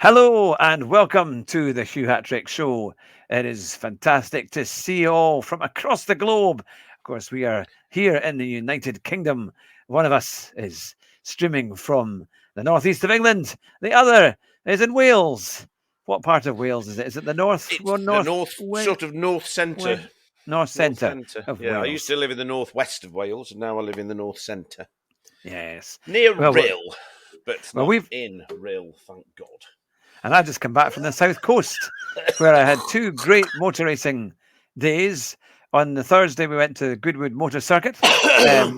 Hello and welcome to the Hugh Hatrick Show. It is fantastic to see you all from across the globe. Of course, we are here in the United Kingdom. One of us is streaming from the northeast of England. The other is in Wales. What part of Wales is it? Is it the north? It's the north centre. North centre of Yeah, I Wales. used to live in the northwest of Wales, and now I live in the north centre. Yes. Near Rhyl, but not in Rhyl, thank God. And I just come back from the south coast, where I had two great motor racing days. On the Thursday, we went to Goodwood Motor Circuit,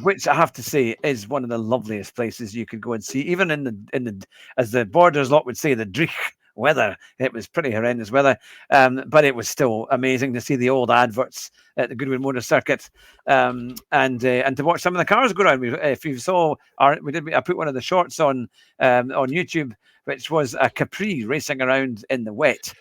which I have to say is one of the loveliest places you could go and see. Even in the as the Borders lot would say, the dreich weather. It was pretty horrendous weather, but it was still amazing to see the old adverts at the Goodwood Motor Circuit, and to watch some of the cars go around. If you saw I put one of the shorts on YouTube, which was a Capri racing around in the wet,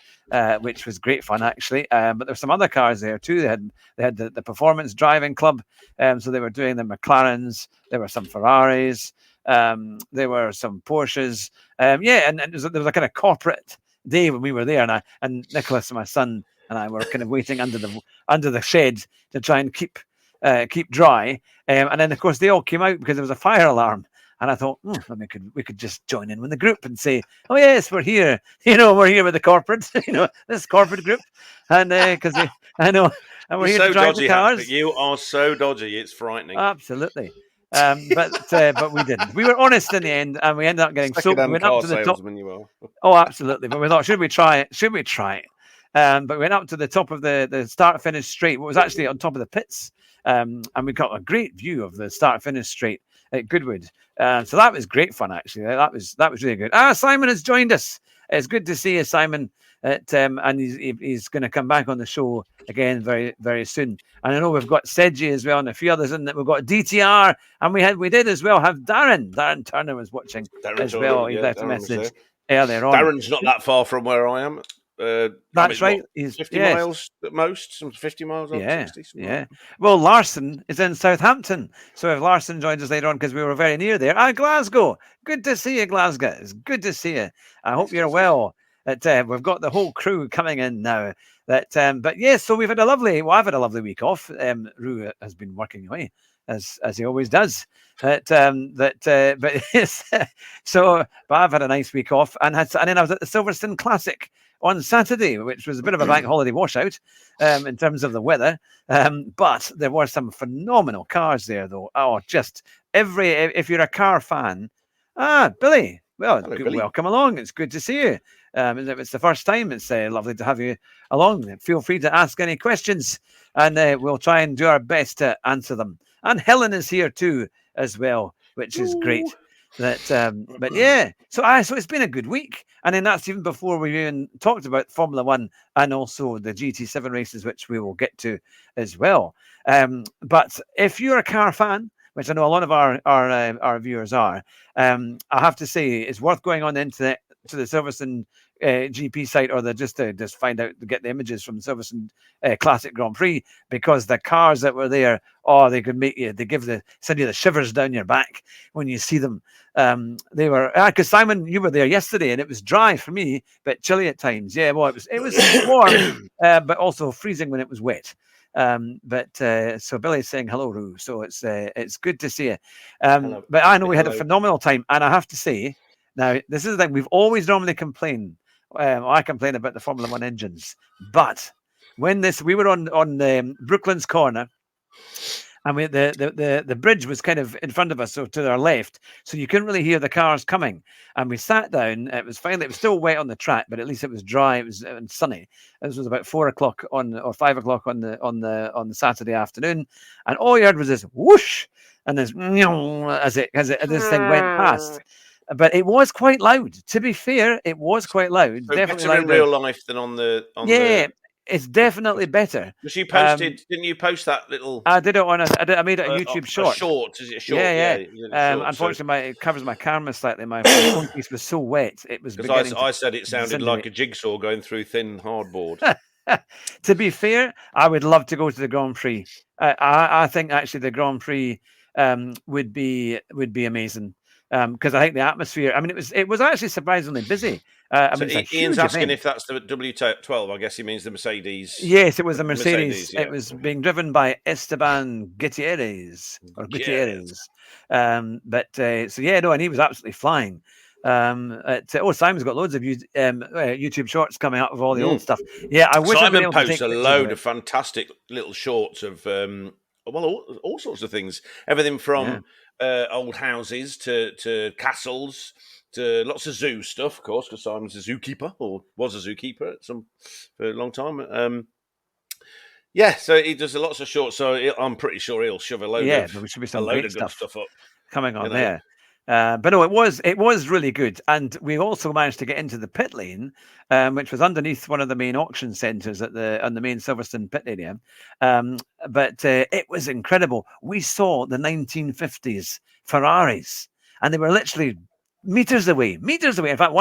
which was great fun actually. But there were some other cars there too. They had the Performance Driving Club, so they were doing the McLarens. There were some Ferraris. There were some Porsches. And there was a kind of corporate day when we were there, and Nicholas, my son, and I were kind of waiting under the shed to try and keep dry. And then of course they all came out because there was a fire alarm. And I thought, we could just join in with the group and say, oh yes, we're here. We're here with the corporate, this corporate group, and because I know, and we're here to drive the cars. You are so dodgy, it's frightening. Absolutely. But we didn't. We were honest in the end, and we ended up getting soaked. We went up to the top. Oh, absolutely. But we thought, should we try it? But we went up to the top of the start-finish straight. What was actually on top of the pits, and we got a great view of the start-finish straight at Goodwood. So that was great fun, actually. That was really good. Simon has joined us. It's good to see you, Simon. And he's going to come back on the show again very, very soon. And I know we've got Sedgy as well, and a few others in that. We've got DTR, and we did as well have Darren. Darren Turner was watching as well. He left a message earlier on. Darren's not that far from where I am. That's right. He's 50 miles at most, some 50 miles on 60. Yeah. Well, Larson is in Southampton. So if Larson joins us later on, because we were very near there. Glasgow. Good to see you, Glasgow. It's good to see you. I hope you're well. We've got the whole crew coming in now. But yes, so I've had a lovely week off. Roo has been working away as he always does. But yes, but I've had a nice week off, and then I was at the Silverstone Classic on Saturday, which was a bit of a bank holiday washout in terms of the weather. But there were some phenomenal cars there, though. Oh, just if you're a car fan, Billy. Well, hello, Billy. Welcome along. It's good to see you. If it's the first time, it's lovely to have you along. Feel free to ask any questions, and we'll try and do our best to answer them. And Helen is here too, as well, which is great. But yeah, so it's been a good week, and then that's even before we even talked about Formula One and also the GT7 races, which we will get to as well. But if you're a car fan, which I know a lot of our viewers are, I have to say it's worth going on the internet to the Silverstone GP site, or just find out to get the images from the Silverstone Classic Grand Prix, because the cars that were there, they could make you, send you the shivers down your back when you see them. They were, because Simon, you were there yesterday, and it was dry for me, but chilly at times. Yeah, well, it was warm, but also freezing when it was wet. So Billy's saying hello, Roo. So it's good to see you. But I know we had a phenomenal time, and I have to say, now this is the thing, we've always normally complained. I complain about the Formula One engines, but when we were on Brooklands Corner, and the bridge was kind of in front of us, so to our left, so you couldn't really hear the cars coming. And we sat down. It was still wet on the track, but at least it was dry. It was sunny. This was about 4 o'clock or 5 o'clock on the Saturday afternoon, and all you heard was this whoosh and this as this thing went past. But it was quite loud. To be fair, it was quite loud. So definitely better in real life than on the. It's definitely better. Because you posted, didn't you post that little? I did it I made it a YouTube short. A short, is it a short? Yeah. Unfortunately, it covers my camera slightly. My phone piece was so wet, it was. Because I said it sounded like a jigsaw going through thin hardboard. To be fair, I would love to go to the Grand Prix. I think actually the Grand Prix would be amazing. because I think the atmosphere. I mean, it was actually surprisingly busy. I mean, it's a Ian's huge asking event. if that's the W12. I guess he means the Mercedes. Yes, it was a Mercedes. Yeah. It was being driven by Esteban Gutierrez or Gutierrez. So yeah, no, and he was absolutely flying. Simon's got loads of YouTube shorts coming out of all the old stuff. Yeah, I wish Simon I'd been able to posts take a load of fantastic little shorts of all sorts of things. Everything from old houses to castles to lots of zoo stuff, of course, because Simon's a zookeeper or was a zookeeper for a long time. So he does lots of shorts. So I'm pretty sure he'll shove a load of there should be some great good stuff up coming on there. But no, it was really good, and we also managed to get into the pit lane, which was underneath one of the main auction centres on the main Silverstone pit area. But it was incredible. We saw the 1950s Ferraris, and they were literally meters away. In fact,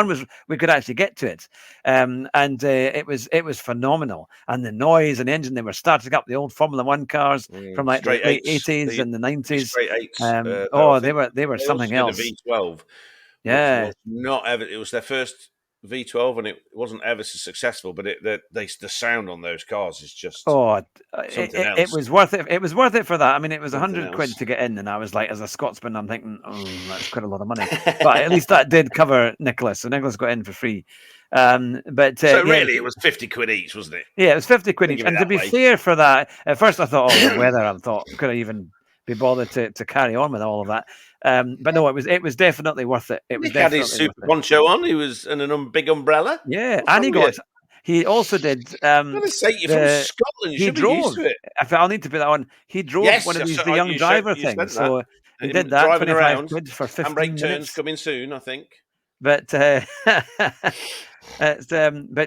we could actually get to it, and it was phenomenal. And the noise and the engine, they were starting up the old Formula One cars from like the late 80s and the 90s. They were something else. V12, yeah, was not ever. It was their first V12, and it wasn't ever so successful. But the sound on those cars is just something else. It was worth it. It was worth it for that. I mean, it was £100 to get in, and I was like, as a Scotsman, I'm thinking, that's quite a lot of money. But at least that did cover Nicholas, so Nicholas got in for free. It was £50 each, wasn't it? Yeah, it was £50 each. And to be fair for that, at first I thought, the weather. I thought, could I even be bothered to carry on with all of that? But no, it was definitely worth it. It was Nick had his super poncho on. He was in a big umbrella. Yeah, and he also did. You're from Scotland. You should be used to it. I'll need to put that on. He drove one of these the young driver things. So he did that. £25 for 15 minutes. Turns coming soon, I think. But but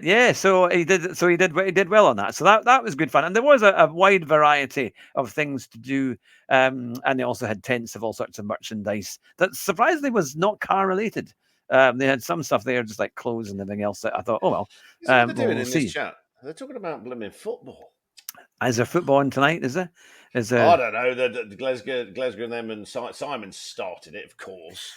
yeah, so he did well on that. So that was good fun, and there was a wide variety of things to do. And they also had tents of all sorts of merchandise that surprisingly was not car related. They had some stuff there, just like clothes and everything else. That I thought, what they're doing in this chat? They're talking about blooming football. Is there football on tonight? Is there? I don't know. The Glasgow and them and Simon started it, of course.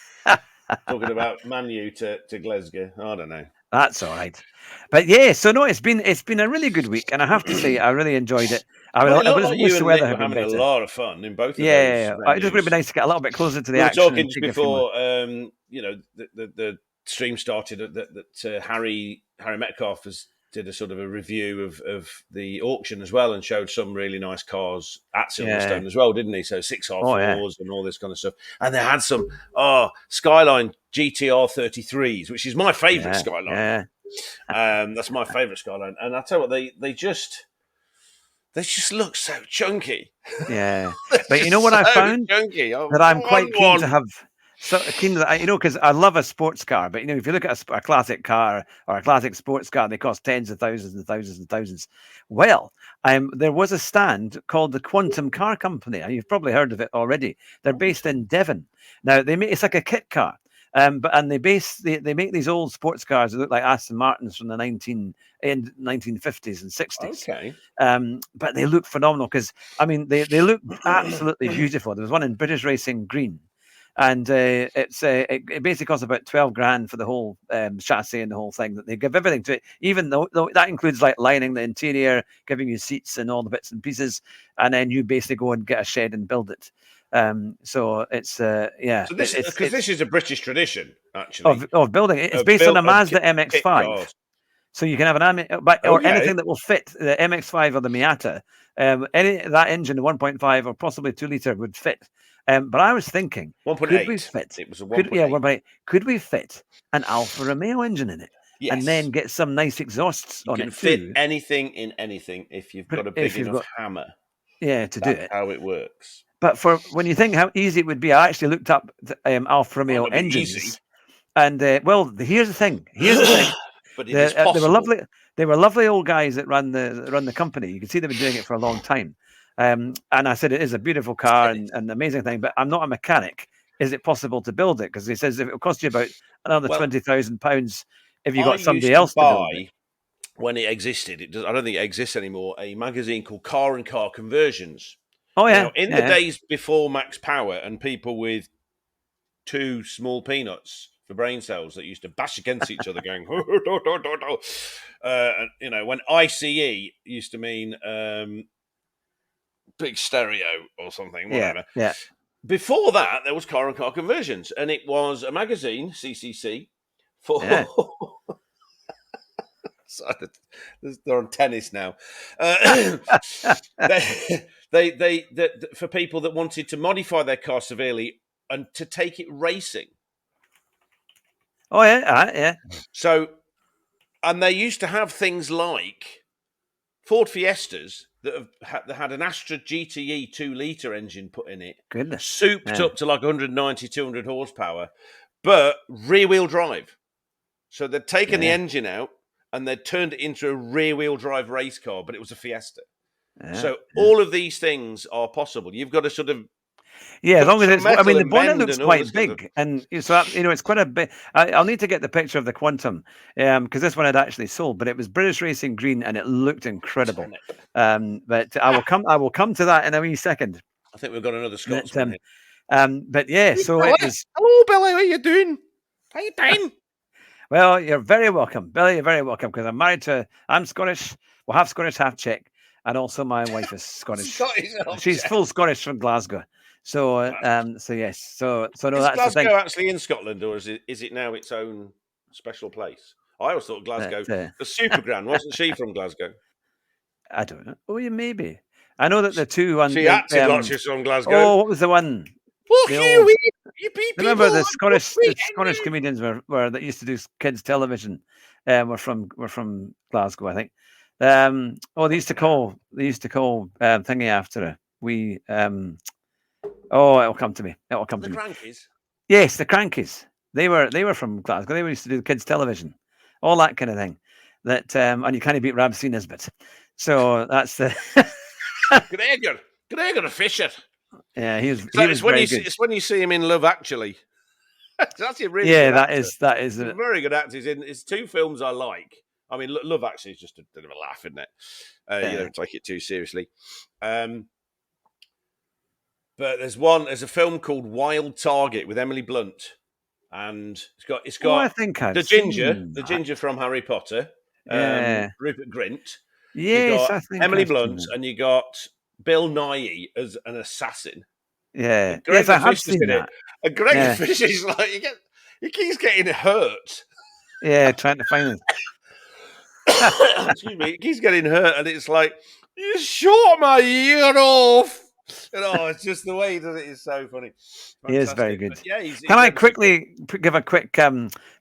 Talking about Man U to Glasgow. I don't know. That's all right. But yeah, so no, it's been a really good week, and I have to say I really enjoyed it. I wish the weather had been better. A lot of fun in both of those. Yeah. It just would be nice to get a little bit closer to the action. We were talking just before the stream started that Harry Metcalf did a sort of a review of the auction as well, and showed some really nice cars at Silverstone as well, didn't he? So 6R4s and all this kind of stuff. And they had some Skyline GTR 33s, which is my favourite Skyline. Yeah. That's my favourite Skyline. And I tell you what, they just look so chunky. Yeah. But you know what I found? Chunky. That I'm quite keen to have. So keen to, because I love a sports car, but if you look at a classic car or a classic sports car, they cost tens of thousands and thousands and thousands. Well, there was a stand called the Quantum Car Company. You've probably heard of it already. They're based in Devon. Now it's like a kit car, they make these old sports cars that look like Aston Martins from the 1950s and 60s. Okay. But they look phenomenal because they look absolutely beautiful. There was one in British Racing Green. And it basically costs about $12,000 for the whole chassis and the whole thing. That they give everything to it, even though that includes like lining the interior, giving you seats and all the bits and pieces, and then you basically go and get a shed and build it. So it's So this is a British tradition actually of building it. It's based on a Mazda MX-5. So you can have an anything that will fit the MX-5 or the Miata. That engine, the 1.5 or possibly 2 liter would fit. But I was thinking, 1.8. Could we fit? It was a 1.8. Could we fit an Alfa Romeo engine in it? Yes. And then get some nice exhausts on it too? You can fit anything in anything if you've got a big enough hammer. Yeah, to do it. That's how it works. But when you think how easy it would be, I actually looked up Alfa Romeo engines. Easy. And here's the thing. But it is possible. They were lovely old guys that run the company. You can see they've been doing it for a long time. And I said, it is a beautiful car and an amazing thing, but I'm not a mechanic. Is it possible to build it? Because he says it'll cost you about another £20,000 if you got somebody else to build it. When it existed, I don't think it exists anymore, a magazine called Car and Car Conversions. Oh, yeah. Now, in the days before Max Power and people with two small peanuts for brain cells that used to bash against each other, going. When ICE used to mean big stereo or something, whatever. Yeah. Before that, there was Car and Car Conversions, and it was a magazine, CCC, for. Yeah. They're on tennis now. They for people that wanted to modify their car severely and to take it racing. Oh yeah. So, and they used to have things like Ford Fiestas that had an Astra GTE 2-litre engine put in it, Goodness, souped up to like 190, 200 horsepower, but rear-wheel drive. So they'd taken the engine out and they'd turned it into a rear-wheel drive race car, but it was a Fiesta. So all of these things are possible. You've got to sort of as long as it's. I mean, the bonnet looks quite big, and so it's quite a bit. I'll need to get the picture of the Quantum, because this one had actually sold, but it was British Racing green, and it looked incredible. But I will come to that in a wee second. I think we've got another Scotsman here. But yeah, so it was. Hello, Billy. How you doing? How you doing? Well, you're very welcome, Billy. You're very welcome, because I'm Scottish. Well, half Scottish, half Czech, and also my wife is Scottish. She's full Scottish from Glasgow. So, yes. So no, is that's Glasgow the thing. Actually in Scotland, or is it now its own special place? I always thought Glasgow. The Supergran, wasn't she from Glasgow? I don't know. Oh, yeah, maybe. I know that the two. She acted like she's from Glasgow. Oh, what was the one? Remember the Scottish comedians were that used to do kids television. Were from Glasgow, I think. They used to call thingy after her. It'll come to me. It'll come to me. The Crankies? Yes, the Crankies. They were from Glasgow. They used to do kids television, all that kind of thing. That and you can't beat Ramsey Nisbet. So that's the Gregor Fisher. Yeah, he was it's very good. It's when you see him in Love Actually. That's a really good actor. that is a very good actor. It's two films I like. I mean, Love Actually is just a bit of a laugh, isn't it? You don't take it too seriously. But there's a film called Wild Target with Emily Blunt, and it's got I think I've the ginger from Harry Potter, Rupert Grint. Yes, I think Emily Blunt, and you got Bill Nighy as an assassin. Yeah, yes, I have seen that. And Greg Fish is like he keeps getting hurt. Yeah, trying to find it. Excuse me, he keeps getting hurt, and it's like you shot my ear off. It's just the way he does it is so funny. Fantastic. He is very good. Yeah, Can I quickly give a quick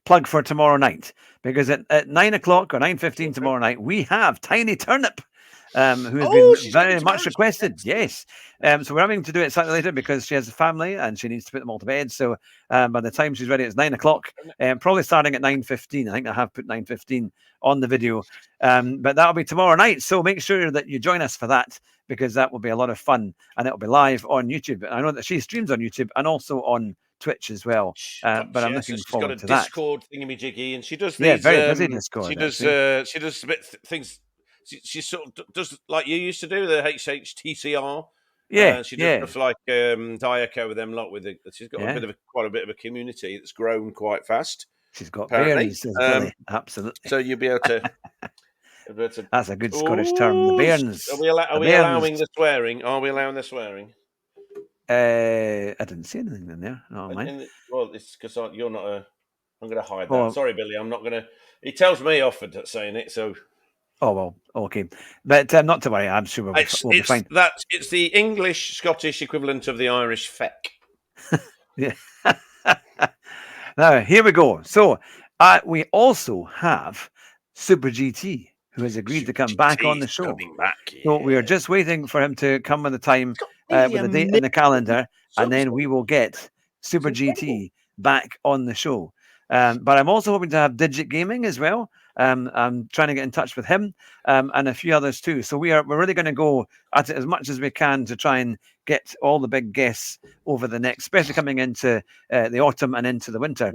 plug for tomorrow night? Because at 9:00 or 9:15 tomorrow night, we have Tiny Turnip, who has been very much requested. Yes. So we're having to do it slightly later because she has a family and she needs to put them all to bed. So by the time she's ready, it's 9:00. Probably starting at 9:15. I think I have put 9:15 on the video. But that'll be tomorrow night. So make sure that you join us for that, because that will be a lot of fun, and it'll be live on YouTube. I know that she streams on YouTube and also on Twitch as well. But I'm looking forward to that. She's got a Discord thingamajiggy, and she does these. Very busy Discord. She does a bit things. She sort of does like you used to do, the HHTCR. She does stuff like Diaco with them lot. She's got quite a bit of a community that's grown quite fast. She's got bairns, absolutely. So you'll be able to. That's a good Scottish term. The bairns. Are we allowing the swearing? Are we allowing the swearing? I didn't see anything in there. No, mine. Well, it's because you're not a. I'm going to hide that. Sorry, Billy. I'm not going to. He tells me off for saying it, so. Oh well, okay, but not to worry. I'm sure we'll be fine. It's the English Scottish equivalent of the Irish feck. Yeah. Now here we go. So we also have Super GT, who has agreed to come back on the show. So we are just waiting for him to come with the time, with the date in the calendar, and then we will get Super GT back on the show. But I'm also hoping to have Digit Gaming as well. I'm trying to get in touch with him and a few others too. So we're really going to go at it as much as we can to try and get all the big guests over the next, especially coming into the autumn and into the winter.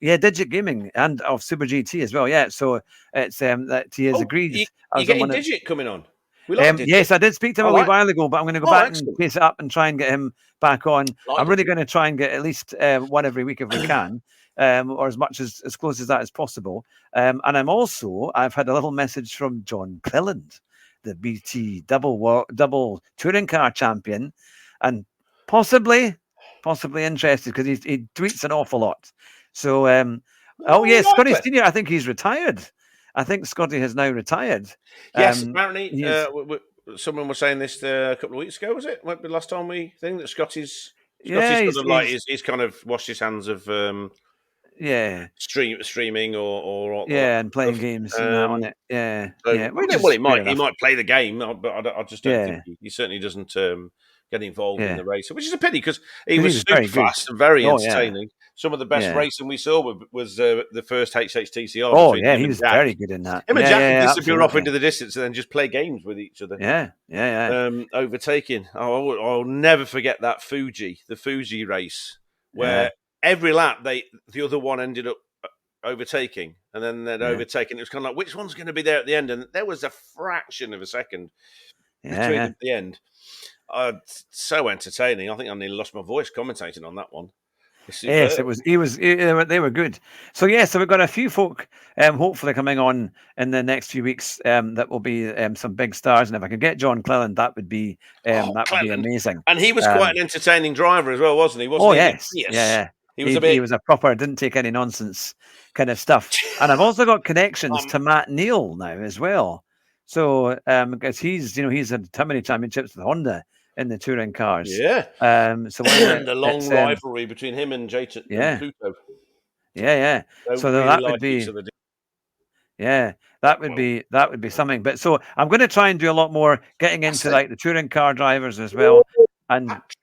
Digit Gaming and of Super GT as well. Yeah, so it's that he has agreed. You getting Digit coming on? We liked it. Yes, I did speak to him a wee while ago, but I'm going to go back and pace it up and try and get him back on. I'm really going to try and get at least one every week if we can, or as much as close as that as possible. And I've had a little message from John Cleland, the BT double touring car champion, and possibly interested because he tweets an awful lot. So, yes, Scotty Senior, I think he's retired. I think Scotty has now retired. Yes, apparently. Someone was saying this a couple of weeks ago, was it? The last time we think that Scotty's he's kind of washed his hands of streaming or and playing games and that on it. He might play the game, but I just don't think he certainly doesn't get involved in the race, which is a pity because he was super fast and very entertaining. Some of the best racing we saw was the first HHTCR. Oh yeah, he was very good in that. Him and Jack could disappear off into the distance and then just play games with each other. Overtaking. I'll never forget that the Fuji race where every lap the other one ended up overtaking, and then they'd overtaken. It was kind of like, which one's going to be there at the end? And there was a fraction of a second between them at the end. So entertaining. I think I nearly lost my voice commentating on that one. Yes, it was. They were good. So we've got a few folk, hopefully coming on in the next few weeks. That will be some big stars, and if I could get John Cleland, that would be would be amazing. And he was quite an entertaining driver as well, wasn't he? He was he was a proper, didn't take any nonsense kind of stuff. And I've also got connections to Matt Neal now as well. So because he's had how many championships with Honda in the touring cars. Yeah. So the long rivalry between him and Jayton and Pluto. Yeah. So really that would be that would be something. But so I'm going to try and do a lot more getting into like the touring car drivers as well. And Patrick,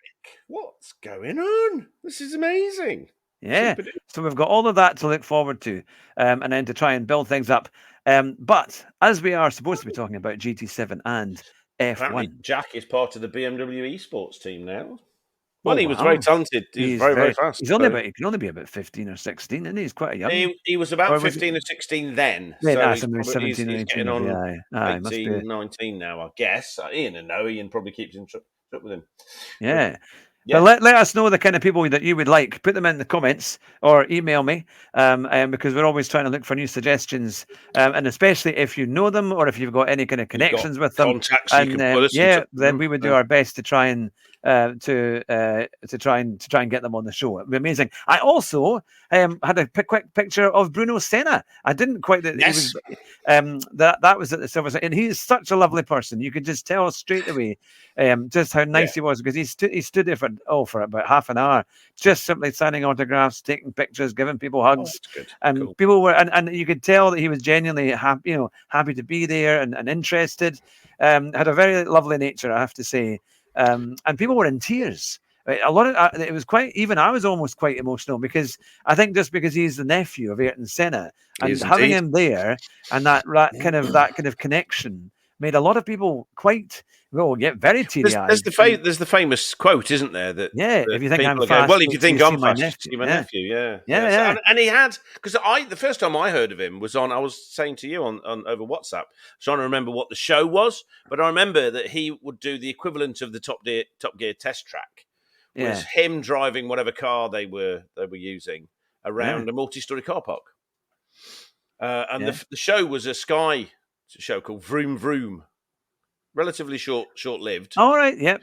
what's going on? This is amazing. Yeah. So we've got all of that to look forward to, and then to try and build things up. But as we are supposed to be talking about GT7 and F1. Apparently Jack is part of the BMW esports team now. Well, he was very talented. He was very fast. He can only be about 15 or 16, and he's quite a young. He was about 15 or 16 then. Yeah, so he's 17 or 18. Getting on 18, 19 now, I guess. Ian probably keeps in touch with him. Yeah. But let us know the kind of people that you would like. Put them in the comments or email me, because we're always trying to look for new suggestions, and especially if you know them or if you've got any kind of connections with them. Contacts then we would do our best to try and try and get them on the show. It'd be amazing. I also had a quick picture of Bruno Senna. I didn't quite. Yes. That was at the Silverstone, and he's such a lovely person. You could just tell straight away just how nice he was, because he stood there for about half an hour, just simply signing autographs, taking pictures, giving people hugs, and people were and you could tell that he was genuinely happy to be there and interested. Had a very lovely nature, I have to say. And people were in tears. A lot of it was quite. Even I was almost quite emotional, because I think just because he's the nephew of Ayrton Senna, and having him there, and that kind of connection made a lot of people get very teary-eyed. There's the famous quote, isn't there? That if you think I'm fast, if you think I'm fast, see my nephew. And he had, because the first time I heard of him was I was saying to you on over WhatsApp, trying to remember what the show was, but I remember that he would do the equivalent of the Top Gear test track. Was him driving whatever car they were using around a multi-story car park, and the show was a Sky show called Vroom Vroom, relatively short-lived. All right, yep.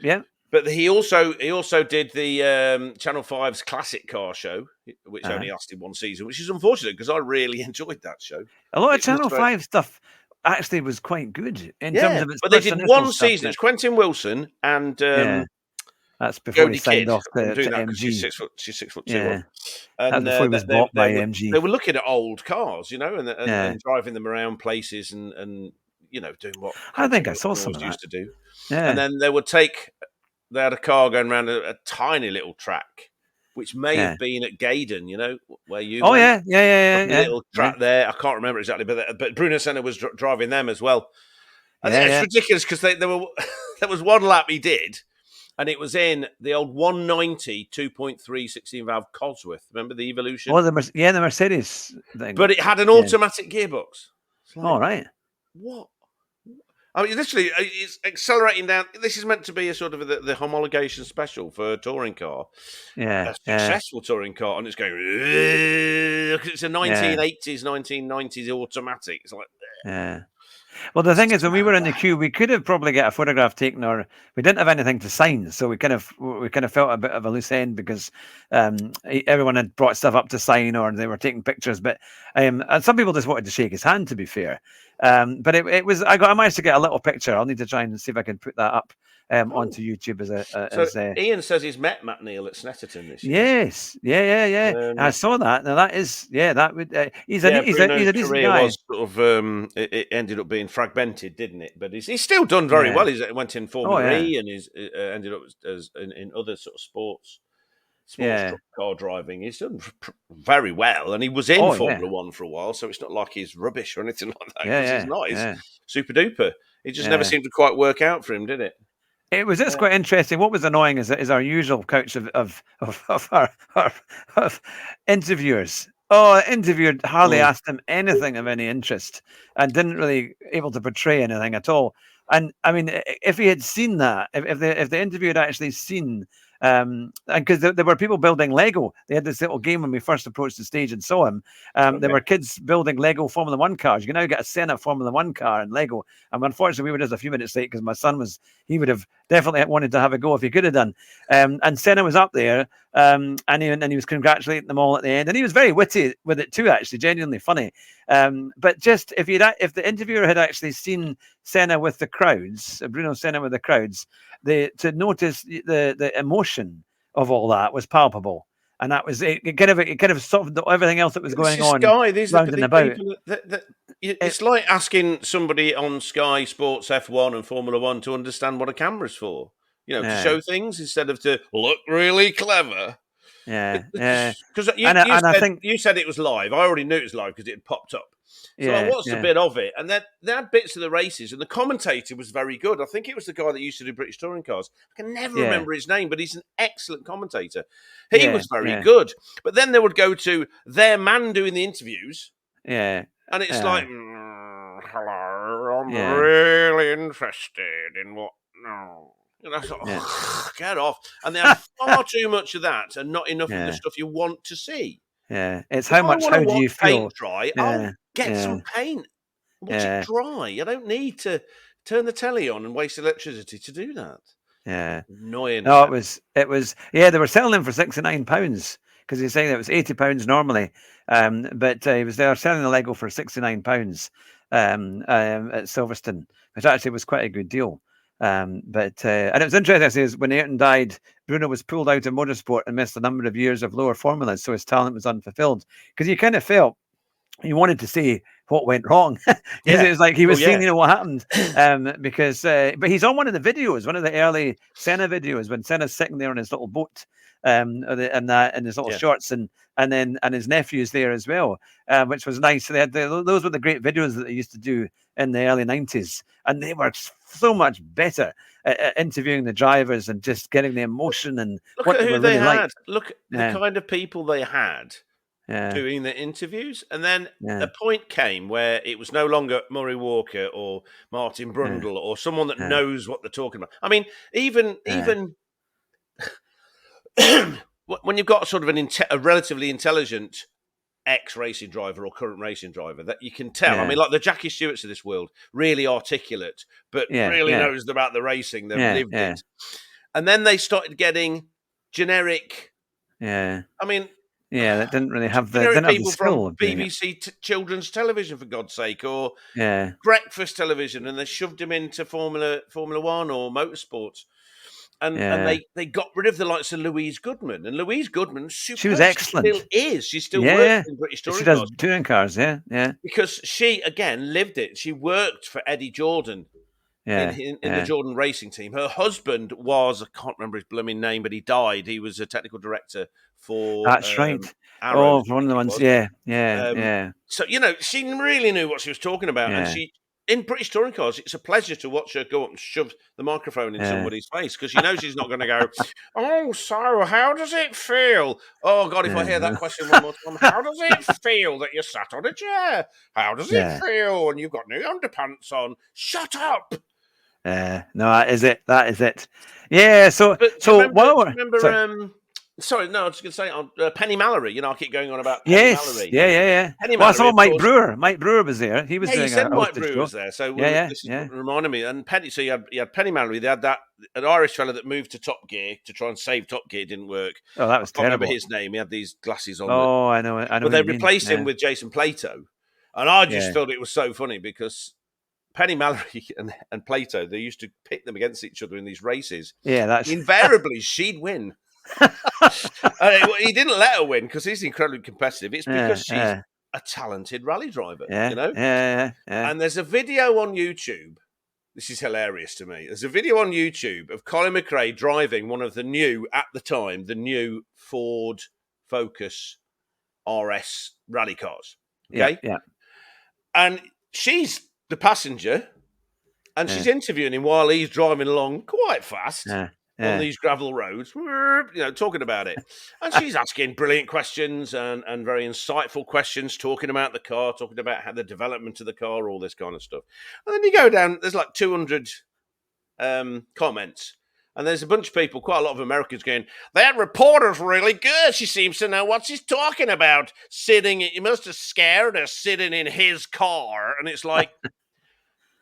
But he also did the Channel 5's classic car show, which only lasted one season, which is unfortunate because I really enjoyed that show. A lot of Channel 5 stuff actually was quite good in terms of its. But they did one season. It's Quentin Wilson and. That's before Jodie he signed Kidd. off to MG. She's 6'2". Yeah. And before he was bought by MG. They were looking at old cars, and driving them around places and doing what I think I saw some of that. Used to do. Yeah. And then they had a car going around a tiny little track, which may have been at Gaydon, where you. Oh went. Yeah. Little track there. I can't remember exactly, but Bruno Senna was driving them as well. And it's ridiculous because there was one lap he did. And it was in the old 190 2.3 16 valve Cosworth. Remember the Evolution? Oh, the Mercedes thing. But it had an automatic gearbox. All right. What? I mean, literally, it's accelerating down. This is meant to be a sort of the homologation special for a touring car, Yeah, a successful touring car, and it's going. It's a 1980s, 1990s automatic. It's like, yeah. Well, the thing is, when we were in the queue, we could have probably got a photograph taken, or we didn't have anything to sign, so we kind of felt a bit of a loose end because everyone had brought stuff up to sign, or they were taking pictures. But and some people just wanted to shake his hand, to be fair. But it was I managed to get a little picture. I'll need to try and see if I can put that up onto YouTube as Ian says he's met Matt Neal at Snetterton this year. Yes, yeah. I saw that. Now that is, that would. He's a decent career guy. was sort of it ended up being fragmented, didn't it? But he's still done very well. He went in Formula E and he's ended up as in other sort of sports car driving. He's done very well, and he was in Formula One for a while, so it's not like he's rubbish or anything like that. He's nice, super duper. It just never seemed to quite work out for him, did it? It was just quite interesting. What was annoying is our usual couch of interviewers. Oh, interviewed hardly asked him anything of any interest and didn't really able to portray anything at all. And I mean, if he had seen that, if the interview had actually seen, and because there were people building Lego, they had this little game when we first approached the stage and saw him. There were kids building Lego Formula One cars. You can now get a Senna Formula One car in Lego. And unfortunately, we were just a few minutes late because my son he would have definitely wanted to have a go if he could have done. And Senna was up there, and he was congratulating them all at the end, and he was very witty with it too. Actually, genuinely funny. But just if the interviewer had actually seen Senna with the crowds, Bruno Senna with the crowds, to notice the emotion of all that was palpable, and that was it. It kind of softened everything else that was going on. Round and about. It's like asking somebody on Sky Sports F1 and Formula One to understand what a camera's for. To show things instead of to look really clever. Because you said it was live. I already knew it was live because it had popped up. So I watched a bit of it, and then they had bits of the races, and the commentator was very good. I think it was the guy that used to do British touring cars. I can never remember his name, but he's an excellent commentator. He was very good. But then they would go to their man doing the interviews. Yeah. And it's like, hello, I'm really interested in what... No. And I thought, get off. And they have far too much of that and not enough of the stuff you want to see. Yeah, it's how do you feel? Paint dry, I'll get some paint. Watch it dry. I don't need to turn the telly on and waste electricity to do that. Yeah. Annoying. No, it was. They were selling them for £69 because he's saying it was £80 normally. But they were selling the Lego for £69 at Silverstone, which actually was quite a good deal. And it was interesting is when Ayrton died, Bruno was pulled out of motorsport and missed a number of years of lower formulas, so his talent was unfulfilled. Because you kind of felt you wanted to see what went wrong. It was like he was seeing, what happened. But he's on one of the videos, one of the early Senna videos, when Senna's sitting there on his little boat, and his little shorts, and his nephew's there as well, which was nice. So they had those were the great videos that they used to do in the early 90s, and they were so much better at interviewing the drivers and just getting the emotion and look at who they had. Look at the kind of people they had doing the interviews, and then a point came where it was no longer Murray Walker or Martin Brundle or someone that knows what they're talking about. I mean, even when you've got sort of a relatively intelligent ex-racing driver or current racing driver that you can tell. I mean, like the Jackie Stewarts of this world, really articulate, but really knows about the racing. They've lived it. And then they started getting generic. Yeah. I mean, that didn't really have people from BBC children's television, for God's sake, or breakfast television, and they shoved them into Formula One or motorsports. And they got rid of the likes of Louise Goodman. And Louise Goodman, she was excellent. She still is. She still works in British touring cars. She does touring cars, yeah. Because she, again, lived it. She worked for Eddie Jordan in the Jordan racing team. Her husband was, I can't remember his blooming name, but he died. He was a technical director for... That's right. Arrow, for one of the ones, yeah. So, she really knew what she was talking about. And in British touring cars, it's a pleasure to watch her go up and shove the microphone in somebody's face because she knows she's not going to go, oh, so how does it feel? Oh, God, if I hear that question one more time, how does it feel that you're sat on a chair? How does it feel when you've got new underpants on? Shut up. No, that is it. That is it. Yeah, so... remember sorry, no, I was just going to say, Penny Mallory, I keep going on about Penny Mallory. Yeah. Penny Mallory, I saw Mike course, Brewer. Mike Brewer was there. He was doing you said Mike Brewer was there. So this is reminding me. And Penny, so you had Penny Mallory. They had an Irish fella that moved to Top Gear to try and save Top Gear. It didn't work. Oh, that was terrible. I remember his name. He had these glasses on. Oh, I know. But they replaced him with Jason Plato. And I just thought it was so funny because Penny Mallory and Plato, they used to pit them against each other in these races. Yeah, that's... Invariably, she'd win. He didn't let her win because he's incredibly competitive. It's because she's a talented rally driver, Yeah. And there's a video on YouTube. This is hilarious to me. There's a video on YouTube of Colin McRae driving one of the new Ford Focus RS rally cars. Okay, yeah. And she's the passenger, and she's interviewing him while he's driving along quite fast. On these gravel roads, talking about it. And she's asking brilliant questions and very insightful questions, talking about the car, talking about how the development of the car, all this kind of stuff. And then you go down, there's like 200 comments. And there's a bunch of people, quite a lot of Americans going, that reporter's really good. She seems to know what she's talking about. You must have scared her sitting in his car. And it's like,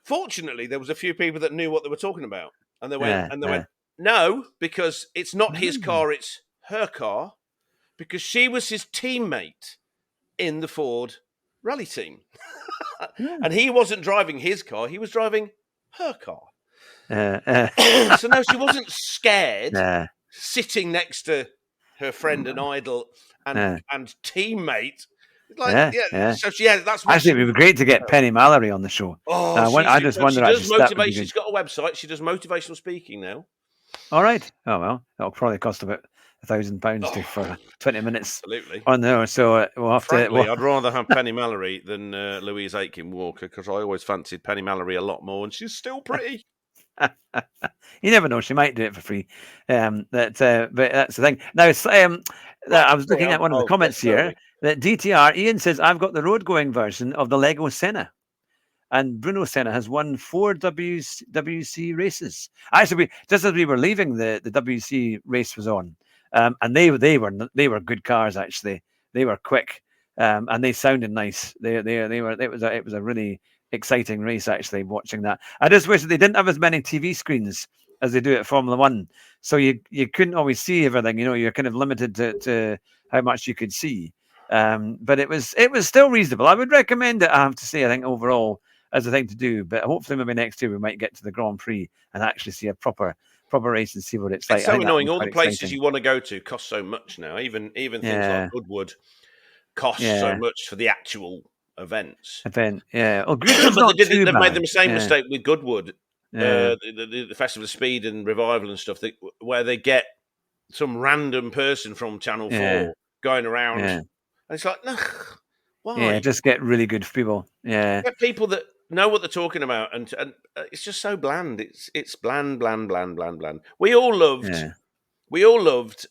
fortunately, there was a few people that knew what they were talking about. And they went, no, because it's not his car, it's her car, because she was his teammate in the Ford rally team. And he wasn't driving his car, he was driving her car. So no, she wasn't scared sitting next to her friend and idol and teammate. So that's actually, it would be great to get Penny Mallory on the show. I just wonder. She's got a website. She does motivational speaking now. All right. Oh well, that'll probably cost about £1,000 for 20 minutes. Absolutely. On there, so we'll have to. I'd rather have Penny Mallory than Louise Aitken Walker because I always fancied Penny Mallory a lot more, and she's still pretty. You never know; she might do it for free. But that's the thing. Now, I was looking at one of the comments here. That DTR Ian says I've got the road going version of the Lego Senna. And Bruno Senna has won 4 WC races. Actually, just as we were leaving, the WC race was on, and they were good cars. Actually, they were quick, and they sounded nice. They were. It was a really exciting race. Actually, watching that, I just wish that they didn't have as many TV screens as they do at Formula One. So you couldn't always see everything. You're kind of limited to how much you could see. But it was still reasonable. I would recommend it. I have to say, I think overall, as a thing to do, but hopefully maybe next year we might get to the Grand Prix and actually see a proper race and see what it's like. It's so annoying. All the places you want to go to cost so much now. Even things like Goodwood cost so much for the actual events. Yeah. Oh, but they've made the same mistake with Goodwood, the Festival of Speed and Revival and stuff, where they get some random person from Channel 4 going around. And it's like, no, why? Yeah, just get really good people. Yeah. Get people that know what they're talking about, and it's just so bland. It's bland. We all loved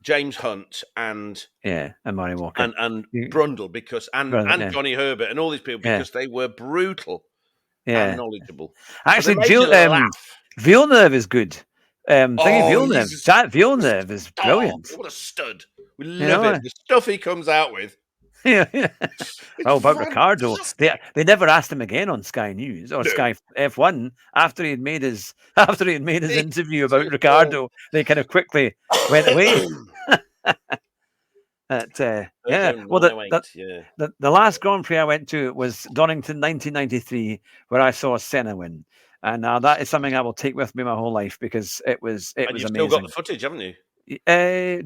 James Hunt and Murray Walker and Brundle and Johnny Herbert and all these people because they were brutal and knowledgeable. Actually, Villeneuve is good. Jack Villeneuve is brilliant. What a stud! We love it. The stuff he comes out with. About Ricardo, they never asked him again on Sky News or Sky F1 after he had made his interview about Ricardo. They kind of quickly went away. The last Grand Prix I went to was Donington 1993, where I saw Senna win, and that is something I will take with me my whole life because it was amazing. Still got the footage, haven't you?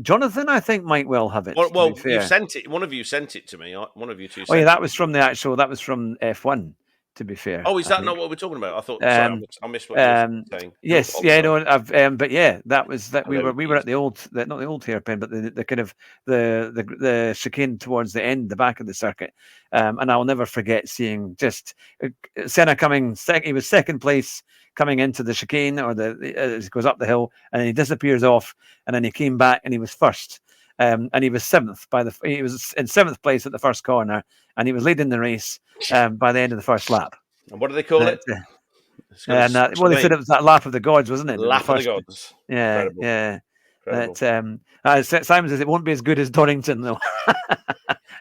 Jonathan, I think, might well have it. Well, you sent it. One of you sent it to me. One of you two. That was from the actual. That was from F1 To be fair. Oh, is I that think. not what we're talking about? I thought. Sorry, I missed what you were saying. Yes, Oh, no, but yeah, that was that. Hello, We were at the old, not the old hairpin, but the kind of the chicane towards the end, the back of the circuit. And I'll never forget seeing just Senna coming. He was second place coming into the chicane, or he goes up the hill, and then he disappears off, and then he came back, and he was first. And he was seventh he was in seventh place at the first corner, and he was leading the race by the end of the first lap. And what do they call it? And well, they said it was that lap of the gods, wasn't it? Lap of the gods. Yeah, Incredible. yeah. Incredible. Simon says it won't be as good as Donington, though.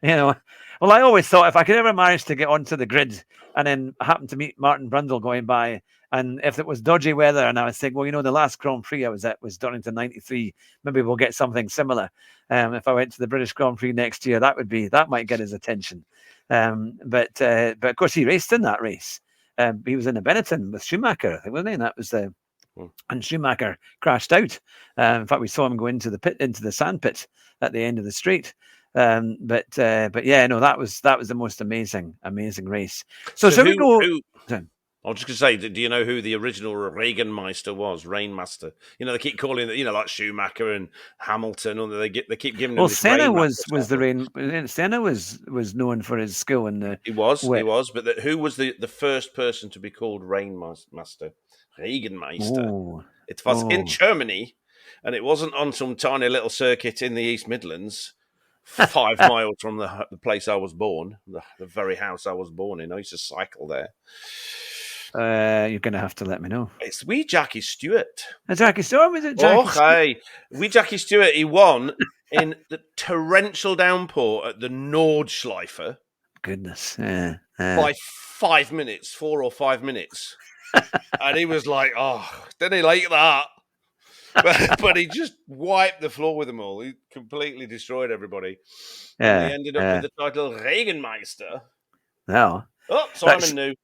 Well, I always thought if I could ever manage to get onto the grid and then happen to meet Martin Brundle going by, and if it was dodgy weather, and I was thinking, well, the last Grand Prix I was at was Donington '93. Maybe we'll get something similar. If I went to the British Grand Prix next year, that might get his attention. But of course, he raced in that race. He was in a Benetton with Schumacher, I think, wasn't he? And that was and Schumacher crashed out. In fact, we saw him go into the sand pit at the end of the straight. But yeah, no, that was the most amazing race. So we go? I was just going to say, do you know who the original Regenmeister was? Rainmaster. They keep calling it, like Schumacher and Hamilton, or they keep giving him. Well, Senna was the rain. Senna was known for his skill in the. He was. But who was the first person to be called Rainmaster? Regenmeister. It was in Germany, and it wasn't on some tiny little circuit in the East Midlands, 5 miles from the place I was born, the very house I was born in. I used to cycle there. You're going to have to let me know. It's wee Jackie Stewart. Jackie Stewart? Was it Jackie Stewart? Hey. Wee Jackie Stewart, he won in the torrential downpour at the Nordschleife. Goodness. By 5 minutes, 4 or 5 minutes. And he was like, didn't he like that? But he just wiped the floor with them all. He completely destroyed everybody. And he ended up with the title Regenmeister. No. Oh, Simon knew.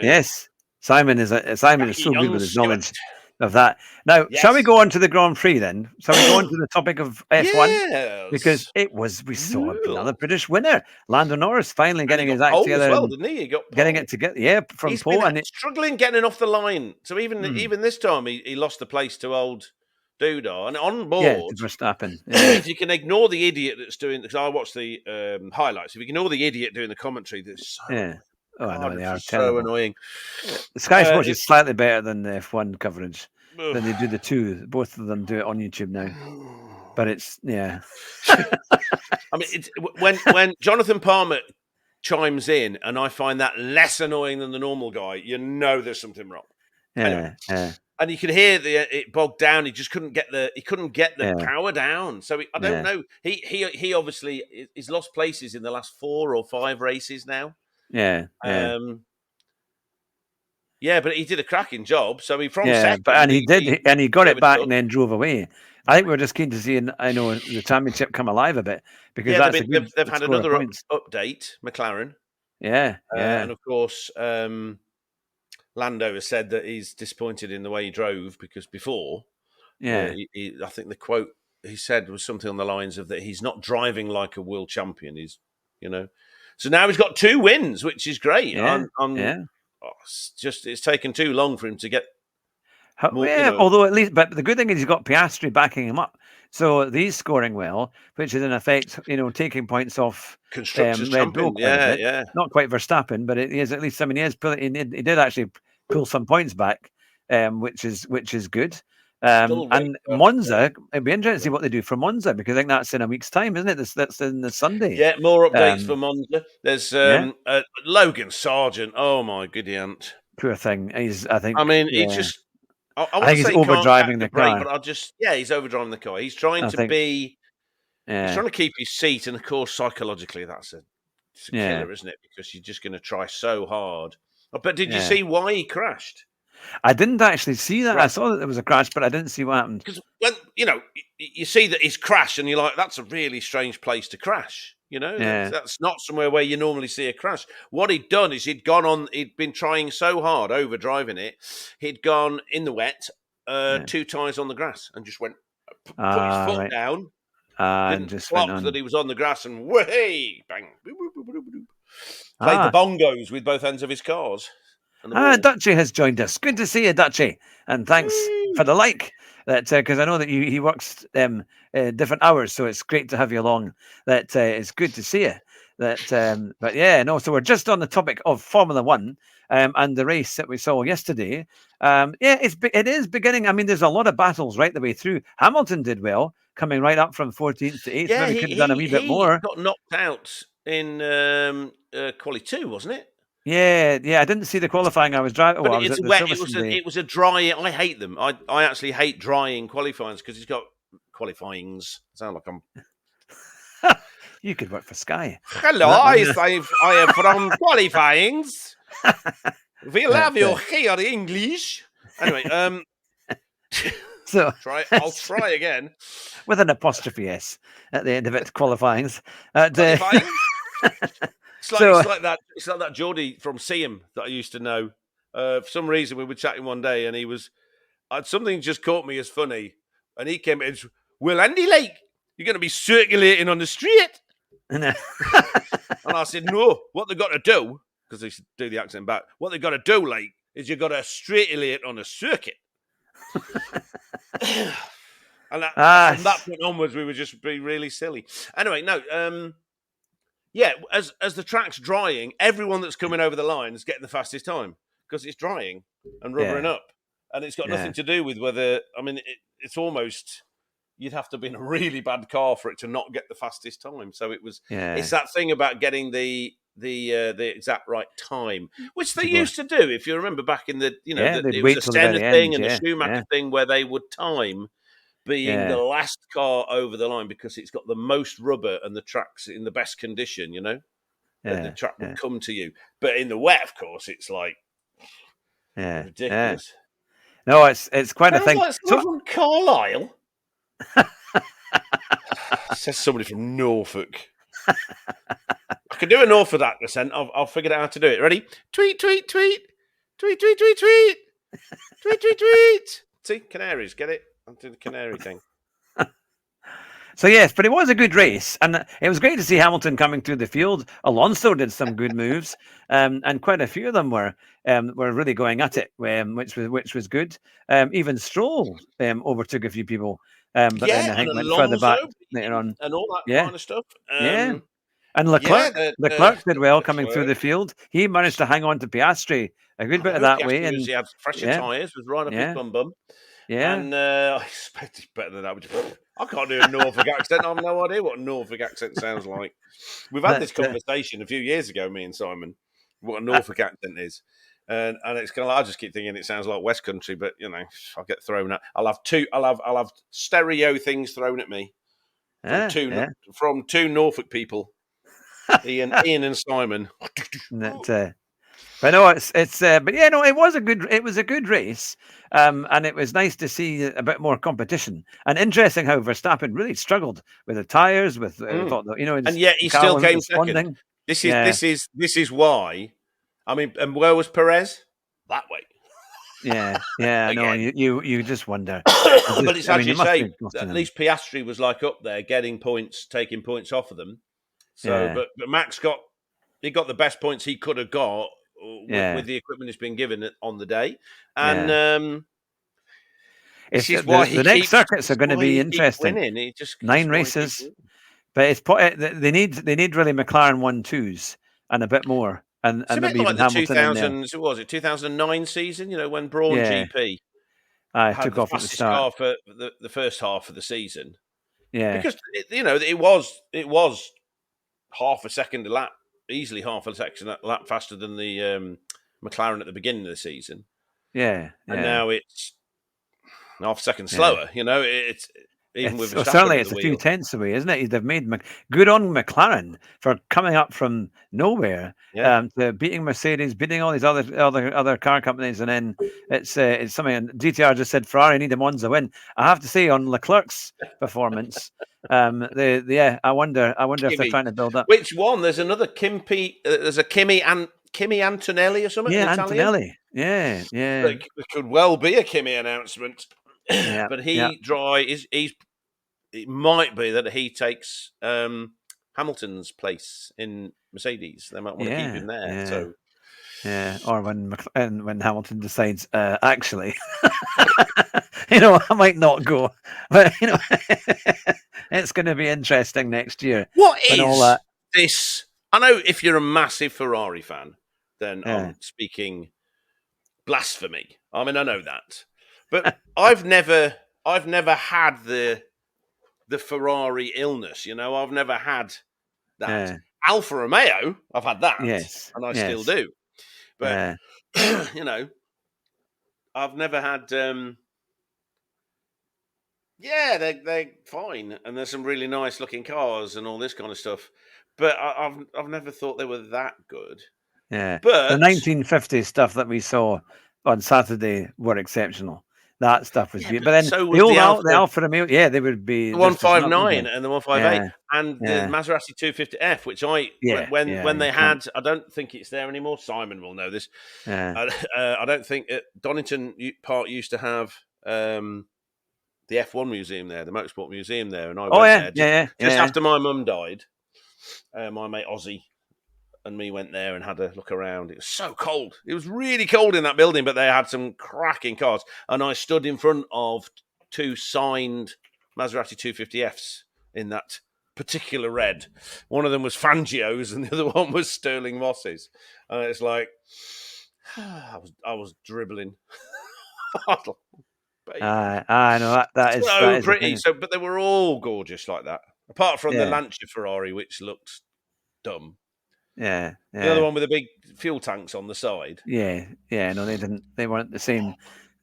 Yes. Simon is so good with his knowledge of that. Now, shall we go on to the Grand Prix then? Shall we go on to the topic of F1? Yes. Because we saw another British winner. Lando Norris finally getting his act together. Well, didn't he? He got getting it together, from He's pole. Been struggling getting off the line. So even this time, he lost the place to old Doodah. And on board, to Verstappen. If you can ignore the idiot that's doing, because I watched the highlights, if you can ignore the idiot doing the commentary, that's so... Oh, I know, they are so annoying. The Sky Sports is slightly better than the F1 coverage. Than they do the two. Both of them do it on YouTube now. But it's, I mean, it's, when Jonathan Palmer chimes in, and I find that less annoying than the normal guy, there's something wrong. Yeah. And you could hear it bogged down. He just couldn't get the power down. So I don't know. He obviously he's lost places in the last 4 or 5 races now. Yeah. But he did a cracking job. So he second, and he got it back and then drove away. I think we're just keen to see, the championship come alive a bit, because they've had another update, McLaren. Yeah. And of course, Lando has said that he's disappointed in the way he drove, because before, I think the quote he said was something on the lines of that he's not driving like a world champion. He's, so now he's got 2 wins, which is great. It's taken too long for him to get. Although at least, but the good thing is he's got Piastri backing him up, so he's scoring well, which is in effect, taking points off Red Bull. Not quite Verstappen, but he is at least. I mean, he did actually pull some points back, which is good. And Monza, it'd be interesting to see what they do for Monza, because I think that's in a week's time, isn't it? That's in the Sunday. Yeah, more updates for Monza. There's Logan Sargent. Oh my goody aunt. Poor thing. He just. I think he's overdriving the car. But he's overdriving the car. He's trying to be. He's trying to keep his seat, and of course, psychologically, it's a killer, isn't it? Because you're just going to try so hard. But did you see why he crashed? I didn't actually see that. Right. I saw that there was a crash, but I didn't see what happened. Because when you see that he's crashed, and you're like, "That's a really strange place to crash." That's not somewhere where you normally see a crash. What he'd done is he'd been trying so hard over driving it. He'd gone in the wet, 2 tyres on the grass, and just went put his foot down, and just clocked that he was on the grass, and way bang. Played the bongos with both ends of his cars. Dutchy has joined us. Good to see you, Dutchy, and thanks for the like. That because I know that he works different hours, so it's great to have you along. That it's good to see you. That but yeah, no. So we're just on the topic of Formula One and the race that we saw yesterday. Yeah, it is beginning. I mean, there's a lot of battles right the way through. Hamilton did well, coming right up from 14th to 8th. Yeah, Maybe could have done a wee bit more. Got knocked out in quali 2, wasn't it? Yeah. I didn't see the qualifying. I was driving. Well, it's wet. It was a dry. I hate them. I actually hate drying qualifyings because it's got qualifyings. I sound like I'm. You could work for Sky. Hello, I am from qualifyings. We love you here, English. Anyway, so I'll try again with an apostrophe S at the end of it. Qualifyings. Qualifying. It's like that Geordie from Seaham that I used to know. For some reason, we were chatting one day, and something just caught me as funny, and he came in. Well, Andy Lake, you're going to be circulating on the street. And I said, no. What they've got to do, because they should do the accent back. What they've got to do, like, is you've got to straightulate on a circuit. And from that point onwards, we would just be really silly. Anyway, no. Yeah, as the track's drying, everyone that's coming over the line is getting the fastest time because it's drying and rubbering up. And it's got nothing to do with whether, I mean, it's almost, you'd have to be in a really bad car for it to not get the fastest time. So it's that thing about getting the exact right time, which they used to do. If you remember back in the, it was the Senna thing and the Schumacher thing where they would time being the last car over the line because it's got the most rubber and the track's in the best condition, the track would come to you. But in the wet, of course, it's like ridiculous. No, it's quite a thing. Like from Carlisle. Says somebody from Norfolk. I can do a Norfolk accent. I'll figure out how to do it. Ready? Tweet, tweet, tweet. Tweet, tweet, tweet, tweet. Tweet, tweet, tweet. See, Canaries, get it? I'll do the canary thing. So yes, but it was a good race, and it was great to see Hamilton coming through the field. Alonso did some good moves, and quite a few of them were really going at it, which was good. Even Stroll overtook a few people, but then I think went further back later on, and all that kind of stuff. And Leclerc did well coming through the field. He managed to hang on to Piastri a good bit of that way, and he had fresher tyres, was right up his bum. Yeah, and I expect it's better than that. I can't do a Norfolk accent. I have no idea what a Norfolk accent sounds like. We've had this conversation a few years ago, me and Simon, what a Norfolk accent is, and it's kind of like, I just keep thinking it sounds like West Country, but I'll get thrown at. I'll have stereo things thrown at me from two Norfolk people, Ian and Simon. But no, it was a good race, and it was nice to see a bit more competition. And interesting how Verstappen really struggled with the tires, and yet he still came second. This is why. I mean, and where was Perez? That way. Yeah, no, you just wonder. But it's as you say, at least Piastri was like up there getting points, taking points off of them. So, but Max got the best points he could have got. With the equipment that's been given on the day, and this is why the next circuits are going to be interesting. 9 races, but they need really McLaren 1-2s and a bit more, and maybe even Hamilton. Was it 2009 season? When Braun GP took off at the start for the first half of the season. Yeah, because it was half a second a lap. Easily half a second lap faster than the McLaren at the beginning of the season. And now it's half a second slower. It's even with certainly it's a few tenths away, isn't it? They've made good on McLaren for coming up from nowhere to beating Mercedes, beating all these other car companies, and then it's something. And GTR just said Ferrari need a Monza win. I have to say on Leclerc's performance. I wonder if they're trying to build up. Which one? There's another Kimpi. There's a Kimi Antonelli or something. Yeah, Antonelli. Yeah. It could well be a Kimi announcement. But it might be that he takes Hamilton's place in Mercedes. They might want to keep him there. So. Yeah, or when Hamilton decides, actually, I might not go, but it's going to be interesting next year. What is this? I know if you're a massive Ferrari fan, then I'm speaking blasphemy. I mean, I know that, but I've never had the Ferrari illness. I've never had that. Alfa Romeo, I've had that, and I still do. But I've never had. They're fine, and there's some really nice looking cars and all this kind of stuff. But I've never thought they were that good. Yeah, but the 1950s stuff that we saw on Saturday were exceptional. That stuff was beautiful. But then so the Alfa Romeo, they would be the 159 and the 158 and the Maserati 250F, which when they had, I don't think it's there anymore. Simon will know this. I don't think Donington Park used to have the F1 museum there, the motorsport museum there, and I went there just after my mum died. My mate Ozzy and me went there and had a look around. It was so cold. It was really cold in that building, but they had some cracking cars. And I stood in front of two signed Maserati 250Fs in that particular red. One of them was Fangio's and the other one was Sterling Moss's. And it's like, I was dribbling. I know that is so pretty. So, but they were all gorgeous like that. Apart from the Lancia Ferrari, which looked dumb. The other one with the big fuel tanks on the side. No, they didn't. They weren't the same.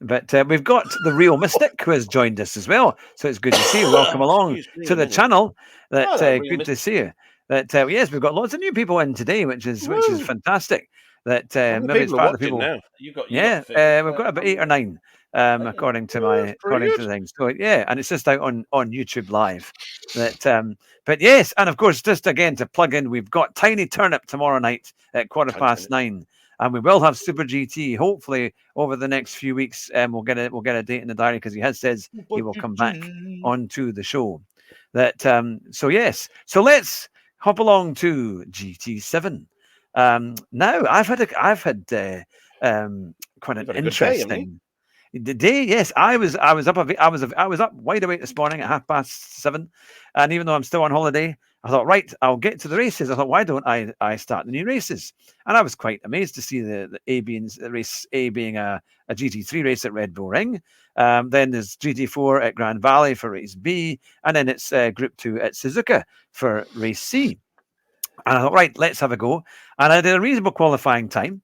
But we've got the Real Mystic who has joined us as well. So it's good to see you. Welcome along to the channel. Good to see you. Yes, we've got lots of new people in today, which is fantastic. That maybe it's part of the people now. You've got we've got about 8 or 9. According to the things. So and it's just out on YouTube Live. But yes, and of course, just again to plug in, we've got Tiny Turnip tomorrow night at 9:15, and we will have Super GT hopefully over the next few weeks. We'll get a date in the diary because he has said he will come back onto the show. So let's hop along to GT7. Now I've had quite an interesting. The day, yes, I was up wide awake this morning at 7:30, and even though I'm still on holiday, I thought, right, I'll get to the races. I thought, why don't I start the new races? And I was quite amazed to see the race A being a GT3 race at Red Bull Ring. Then there's GT4 at Grand Valley for race B, and then it's Group 2 at Suzuka for race C. And I thought, right, let's have a go. And I did a reasonable qualifying time,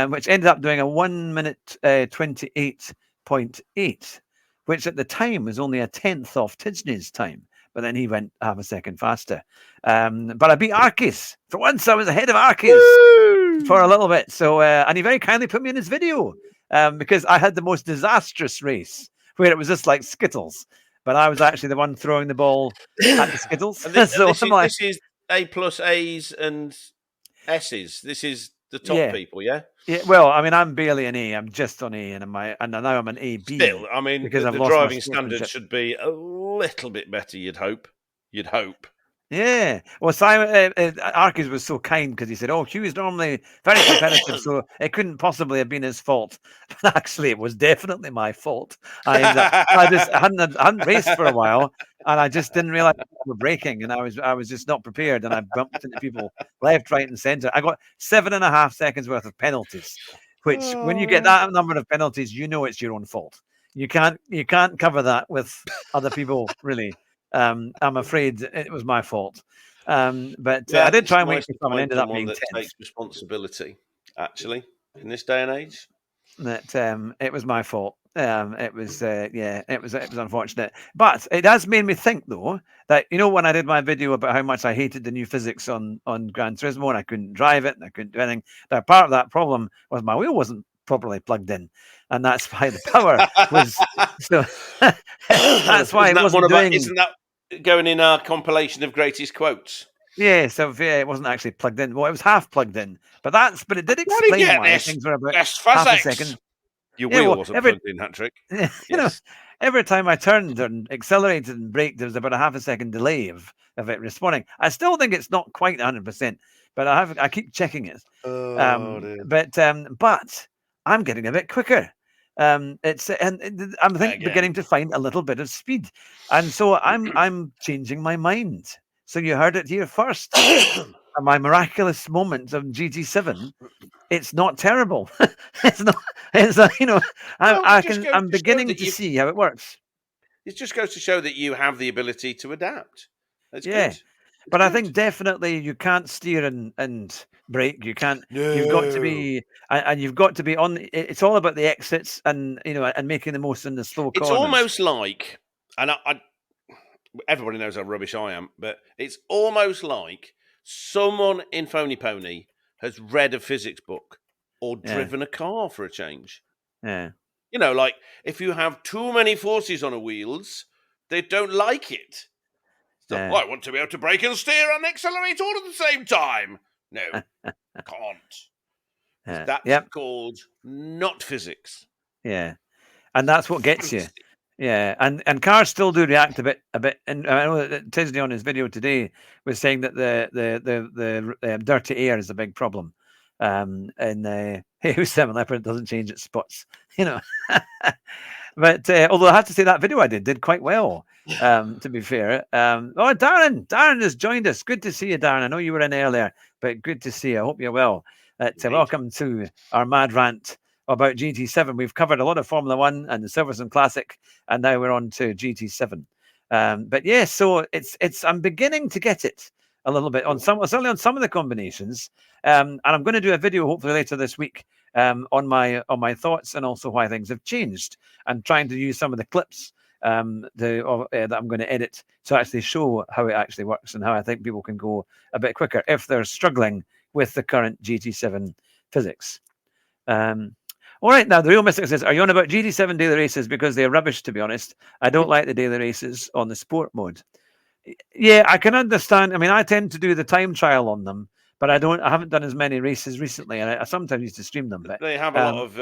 which ended up doing a 1 minute 28.8, which at the time was only a 10th off Tisney's time. But then he went half a second faster. But I beat Arkis. For once, I was ahead of Arkis for a little bit. So, and he very kindly put me in his video because I had the most disastrous race where it was just like Skittles. But I was actually the one throwing the ball at the Skittles. This is A plus A's and S's. This is the top people, yeah? Yeah, well, I mean, I'm barely an A. I'm just on A, and now I'm an AB. Still, I mean, because the driving standard should be a little bit better. You'd hope. Yeah. Well, Simon Arkis was so kind because he said, "Oh, Hugh is normally very competitive, so it couldn't possibly have been his fault." But actually, it was definitely my fault. I hadn't raced for a while, and I just didn't realize we were braking, and I was just not prepared, and I bumped into people left, right, and centre. I got 7.5 seconds worth of penalties, which when you get that number of penalties, you know it's your own fault. You can't cover that with other people, really. I'm afraid it was my fault. But I did try and wait for someone, ended up being 10th. Takes responsibility, actually, in this day and age. That it was my fault. It was unfortunate. But it has made me think, though, that, when I did my video about how much I hated the new physics on Gran Turismo and I couldn't drive it and I couldn't do anything, that part of that problem was my wheel wasn't properly plugged in. And that's why the power was... So that's why it wasn't doing... Isn't that going in our compilation of greatest quotes? Yeah, so it wasn't actually plugged in. Well, it was half plugged in, but it did explain why things were about half a second. Your wheel wasn't plugged in, Hatrick. every time I turned and accelerated and braked, there was about a half a second delay of it responding. I still think it's not quite 100%, but I keep checking it. But I'm getting a bit quicker. I'm beginning to find a little bit of speed, and so I'm changing my mind. So you heard it here first. My miraculous moment of GT7. It's not terrible. It's not. It's I'm beginning to see how it works. It just goes to show that you have the ability to adapt. That's good. But I think definitely you can't steer and brake. You can't. No. You've got to be, and you've got to be on. It's all about the exits and and making the most in the slow corners. It's almost like, and everybody knows how rubbish I am, but it's almost like someone in Phony Pony has read a physics book or driven a car for a change. Yeah. Like if you have too many forces on a wheels, they don't like it. So, I want to be able to brake and steer and accelerate all at the same time. No, can't. That's called not physics. Yeah, and that's what gets you. Yeah, and cars still do react a bit. And I know that Tisney on his video today was saying that the dirty air is a big problem. And Hey 7 Leopard doesn't change its spots, But although I have to say that video I did quite well, to be fair. Darren has joined us. Good to see you, Darren. I know you were in earlier, but good to see you. I hope you're well. Welcome to our mad rant about GT7. We've covered a lot of Formula 1 and the Silverstone Classic, and now we're on to GT7. So I'm beginning to get it a little bit certainly on some of the combinations. And I'm going to do a video hopefully later this week on my thoughts and also why things have changed, and trying to use some of the clips that I'm going to edit to actually show how it actually works and how I think people can go a bit quicker if they're struggling with the current GT7 physics. All right, now the Real Mystic says, are you on about GT7 daily races? Because they're rubbish, to be honest. I don't like the daily races on the sport mode. Yeah, I can understand. I mean, I tend to do the time trial on them, but I haven't done as many races recently, and I sometimes used to stream them. But they have a lot of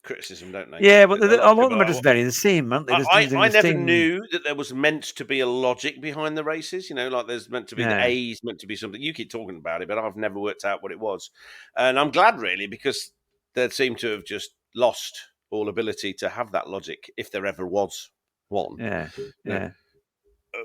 criticism, don't they? Yeah, but a lot of them are just very the same, aren't they? I never knew that there was meant to be a logic behind the races. Like there's meant to be the A's meant to be something. You keep talking about it, but I've never worked out what it was, and I'm glad really, because they seem to have just lost all ability to have that logic, if there ever was one. Yeah.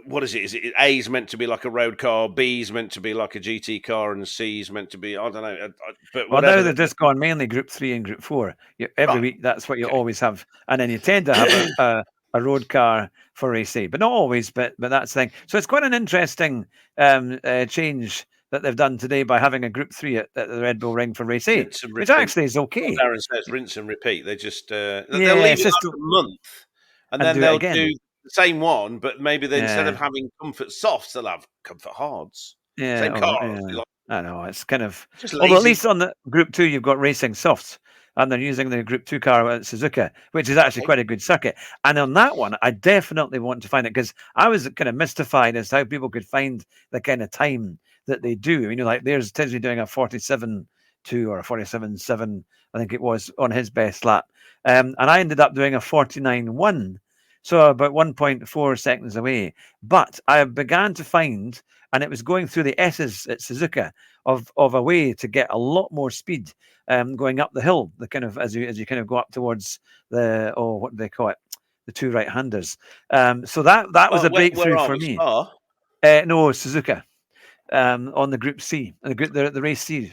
What is it? Is it A's meant to be like a road car, B's meant to be like a GT car, and C's meant to be, I don't know. But now they've just gone mainly Group 3 and Group 4. Every week, that's what you always have. And then you tend to have a road car for race A, but not always, but that's the thing. So it's quite an interesting change that they've done today by having a Group 3 at the Red Bull Ring for race A, which actually is okay. Darren says rinse and repeat. They just they'll leave it up a month, and then they'll do the same one, but maybe instead of having comfort softs, they'll have comfort hards. Same car. I know, it's kind of. Although at least on the Group 2, you've got racing softs, and they're using the Group 2 car at Suzuka, which is actually quite a good circuit. And on that one, I definitely want to find it, because I was kind of mystified as to how people could find the kind of time that they do. Like there's Tisney doing a 47.2 or a 47.7, I think it was, on his best lap. And I ended up doing a 49.1. So about 1.4 seconds away. But I began to find, and it was going through the S's at Suzuka, of a way to get a lot more speed going up the hill, the kind of as you kind of go up towards the, what do they call it? The two right-handers. So that was a breakthrough for me. No, Suzuka. On the Group C, the race C.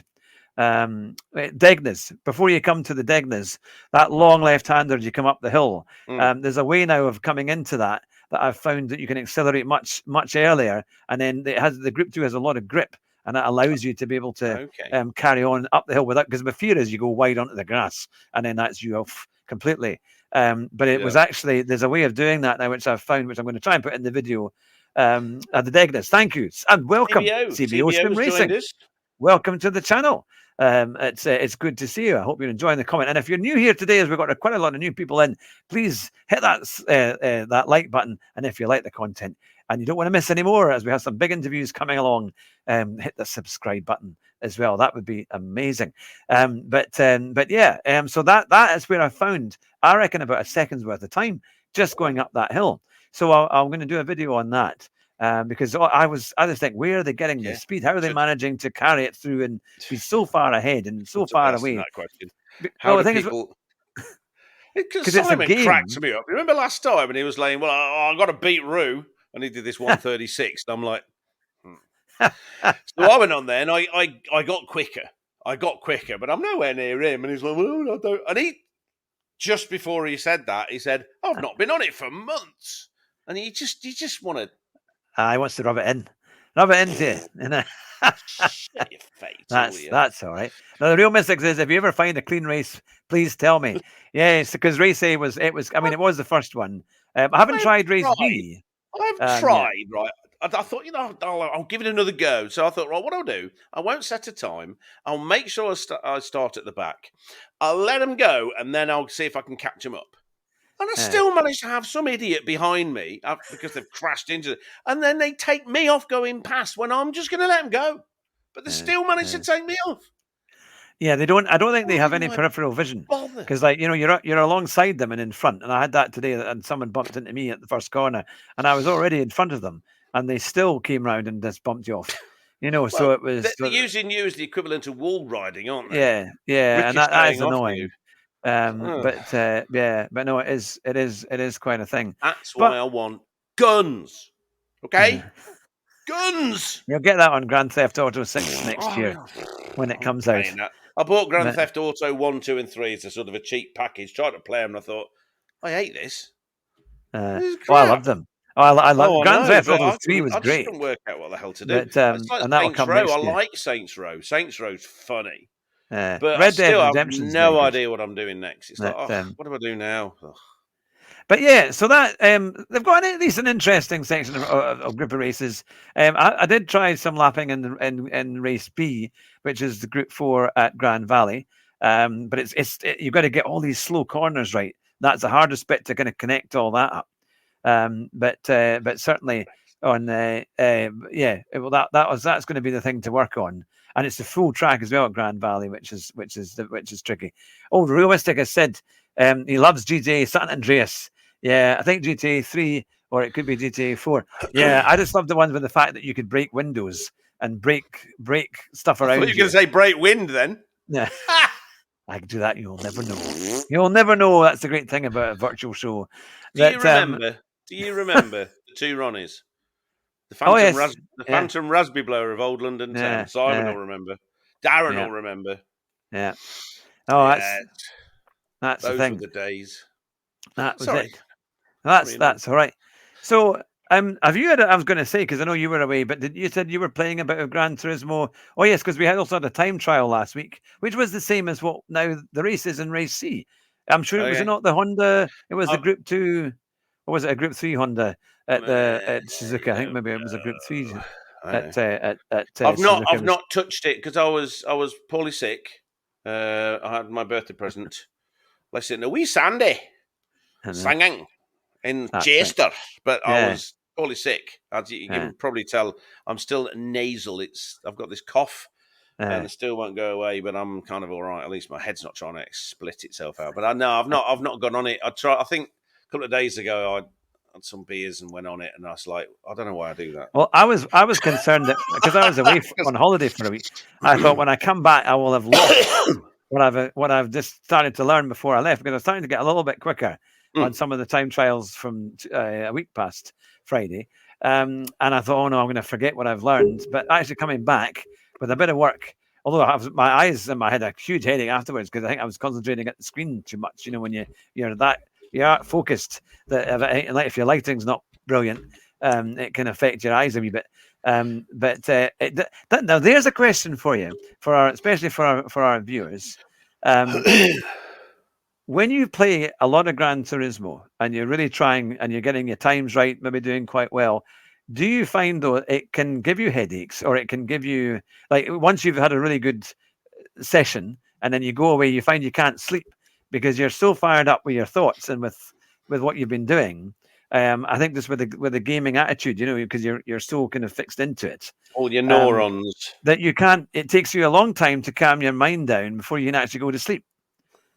Degnas, before you come to the Degnas, that long left-hander you come up the hill, there's a way now of coming into that I've found that you can accelerate much earlier, and then the Group 2 has a lot of grip, and that allows you to be able to carry on up the hill without, because my fear is you go wide onto the grass and then that's you off completely. But it was actually, there's a way of doing that now, which I've found, which I'm going to try and put in the video at the Degnas. Thank you, and welcome, CBO Swim Racing. Welcome to the channel. It's good to see you. I hope you're enjoying the comment. And if you're new here today, as we've got quite a lot of new people in, please hit that like button. And if you like the content and you don't want to miss any more, as we have some big interviews coming along, hit the subscribe button as well. That would be amazing. So that is where I found, I reckon, about a second's worth of time just going up that hill. So I'm going to do a video on that. Because I just think, where are they getting this speed? How are they managing to carry it through and be so far ahead and so far away? That question. How Well, do the thing people? Because it's a Simon game. cracked me up. Remember last time, and he was like, "Well, I got to beat Roo," and he did this 136. And I'm like, so I went on there, and I got quicker. But I'm nowhere near him. And he's like, "Well, I don't." And he, just before he said that, he said, "I've not been on it for months," and you just want to. He wants to rub it in. Rub it into you. Shut your face. That's all right. Now, the real message is, if you ever find a clean race, please tell me. Yes, because race A was, it was the first one. I haven't tried race B. I've tried, right? I thought, I'll give it another go. So I thought, right, what I'll do, I won't set a time. I'll make sure I start at the back. I'll let them go, and then I'll see if I can catch them up. And I still managed to have some idiot behind me because they've crashed into it. And then they take me off going past when I'm just going to let them go. But they still managed to take me off. Yeah, they don't. I don't think they have any peripheral vision, because, like, you're alongside them and in front. And I had that today, and someone bumped into me at the first corner, and I was already in front of them, and they still came round and just bumped you off. So it was. They're using you as the equivalent of wall riding, aren't they? Yeah, and that is annoying. But no, it is quite a thing. That's why I want guns. Okay, guns. You'll get that on Grand Theft Auto 6 next year when it comes out. I bought Grand Theft Auto 1, 2, and 3 as a sort of a cheap package. Tried to play them, and I thought, I hate this. I love them. I love Grand Theft Auto 3 was great. I just couldn't work out what the hell to do. But, and that will come next year. I like Saints Row. Saints Row's funny. But I still have no idea what I'm doing next. It's like, what do I do now? But yeah, so that they've got at least an interesting section of group of races. I did try some lapping in race B, which is the Group 4 at Grand Valley. But it's you've got to get all these slow corners right. That's the hardest bit to kind of connect all that up. But certainly on that's going to be the thing to work on. And it's the full track as well at Grand Valley, which is tricky. Oh, Realistic has said he loves GTA San Andreas. Yeah, I think GTA 3, or it could be GTA 4. Yeah, I just love the ones with the fact that you could break windows and break stuff around. You're going to say break wind then? Yeah. I can do that. You'll never know. You'll never know. That's the great thing about a virtual show. Do you remember the two Ronnies? The Phantom Raspberry Blower of Old London Town. Simon will remember. Darren will remember. Yeah. Oh, that's those the thing. Were the days. That was it. That's all right. So, have you had? I was going to say, because I know you were away, but you said you were playing a bit of Gran Turismo? Oh yes, because we had also had a time trial last week, which was the same as what now the race is in race C. I'm sure it was not the Honda. It was the Group 2. Or was it a Group 3 Honda at Suzuka? I think maybe it was a Group 3 at I've not touched it because I was poorly sick. I had my birthday present. Listen, a wee Sandy singing in Chester, but I was poorly sick. As you can probably tell, I'm still nasal. I've got this cough, and it still won't go away. But I'm kind of all right. At least my head's not trying to split itself out. But I've not gone on it. I think a couple of days ago I had some beers and went on it, and I was like, I don't know why I do that. Well, I was concerned that because I was away on holiday for a week, I thought when I come back I will have lost what I've just started to learn before I left, because I was starting to get a little bit quicker on some of the time trials from a week past Friday. And I thought, oh no, I'm going to forget what I've learned. But actually coming back with a bit of work, although my eyes and my head a huge headache afterwards, because I think I was concentrating at the screen too much. When you're that focused, that if your lighting's not brilliant, it can affect your eyes a wee bit. Now there's a question for you, especially for our viewers. When you play a lot of Gran Turismo and you're really trying and you're getting your times right, maybe doing quite well, do you find though it can give you headaches, or it can give you, like, once you've had a really good session and then you go away, you find you can't sleep because you're so fired up with your thoughts and with what you've been doing? I think this with the gaming attitude, because you're so kind of fixed into it. All your neurons. That you can't. It takes you a long time to calm your mind down before you can actually go to sleep.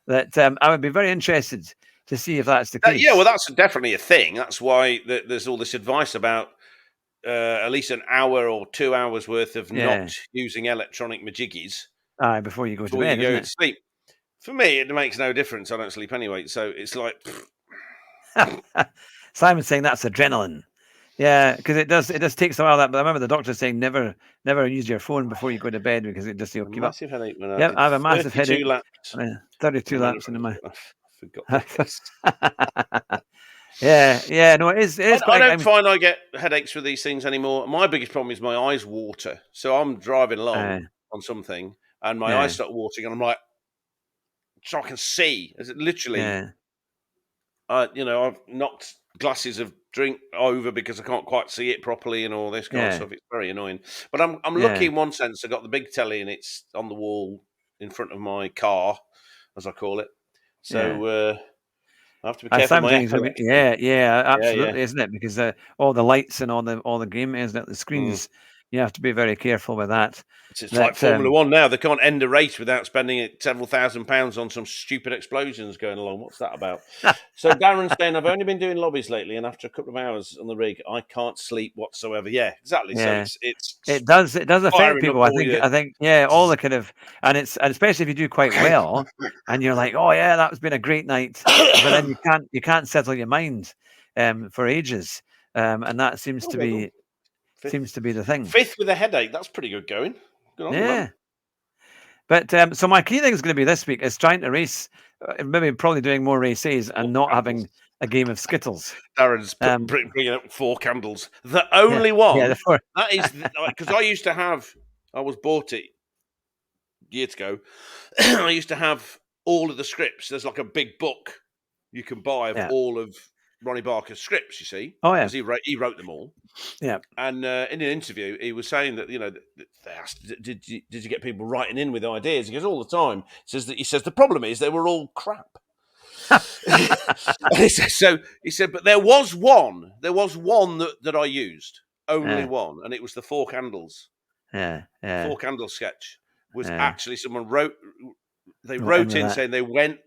That I would be very interested to see if that's the case. Yeah, well, that's definitely a thing. That's why there's all this advice about at least an hour or 2 hours worth of not using electronic majiggies before you go to before bed, you go isn't to sleep. For me, it makes no difference. I don't sleep anyway, so it's like. Simon's saying that's adrenaline. Yeah, because it does take a while. But I remember the doctor saying never use your phone before you go to bed because it just you'll keep up. Massive headache when I Yep, did I have a massive 32 headache. laps. 32 laps into my. I forgot this. Yeah. No, it is I don't find I get headaches with these things anymore. My biggest problem is my eyes water. So I'm driving along on something, and my eyes start watering, and I'm like, so I can see. Is it literally? I've knocked glasses of drink over because I can't quite see it properly and all this kind of stuff. It's very annoying. But I'm lucky in one sense. I got the big telly and it's on the wall in front of my car, as I call it. So I have to be careful. Absolutely, isn't it? Because all the lights and all the game, isn't it? The screens, you have to be very careful with that. It's like Formula One now. They can't end a race without spending several £1,000s on some stupid explosions going along. What's that about? So Darren's saying, I've only been doing lobbies lately, and after a couple of hours on the rig, I can't sleep whatsoever. Yeah, exactly. Yeah. So it does affect people. I think all the kind of, and especially if you do quite well, and you're like, oh yeah, that's been a great night, but then you can't settle your mind for ages, and that seems to be the thing. Fifth with a headache. That's pretty good going. But so my key thing is going to be this week is trying to race, maybe probably doing more races and not having a game of Skittles. Darren's bringing up 4 candles. The only one that is because I was bought it years ago. I used to have all of the scripts. There's like a big book you can buy of all of Ronnie Barker's scripts, you see. Oh, yeah. Because he wrote them all. Yeah. And in an interview, he was saying that, they asked, did you get people writing in with ideas? He goes, all the time. He says, the problem is they were all crap. He said, but there was one that I used. Only one. And it was the 4 candles. Yeah. 4 candle sketch was actually someone wrote in saying they went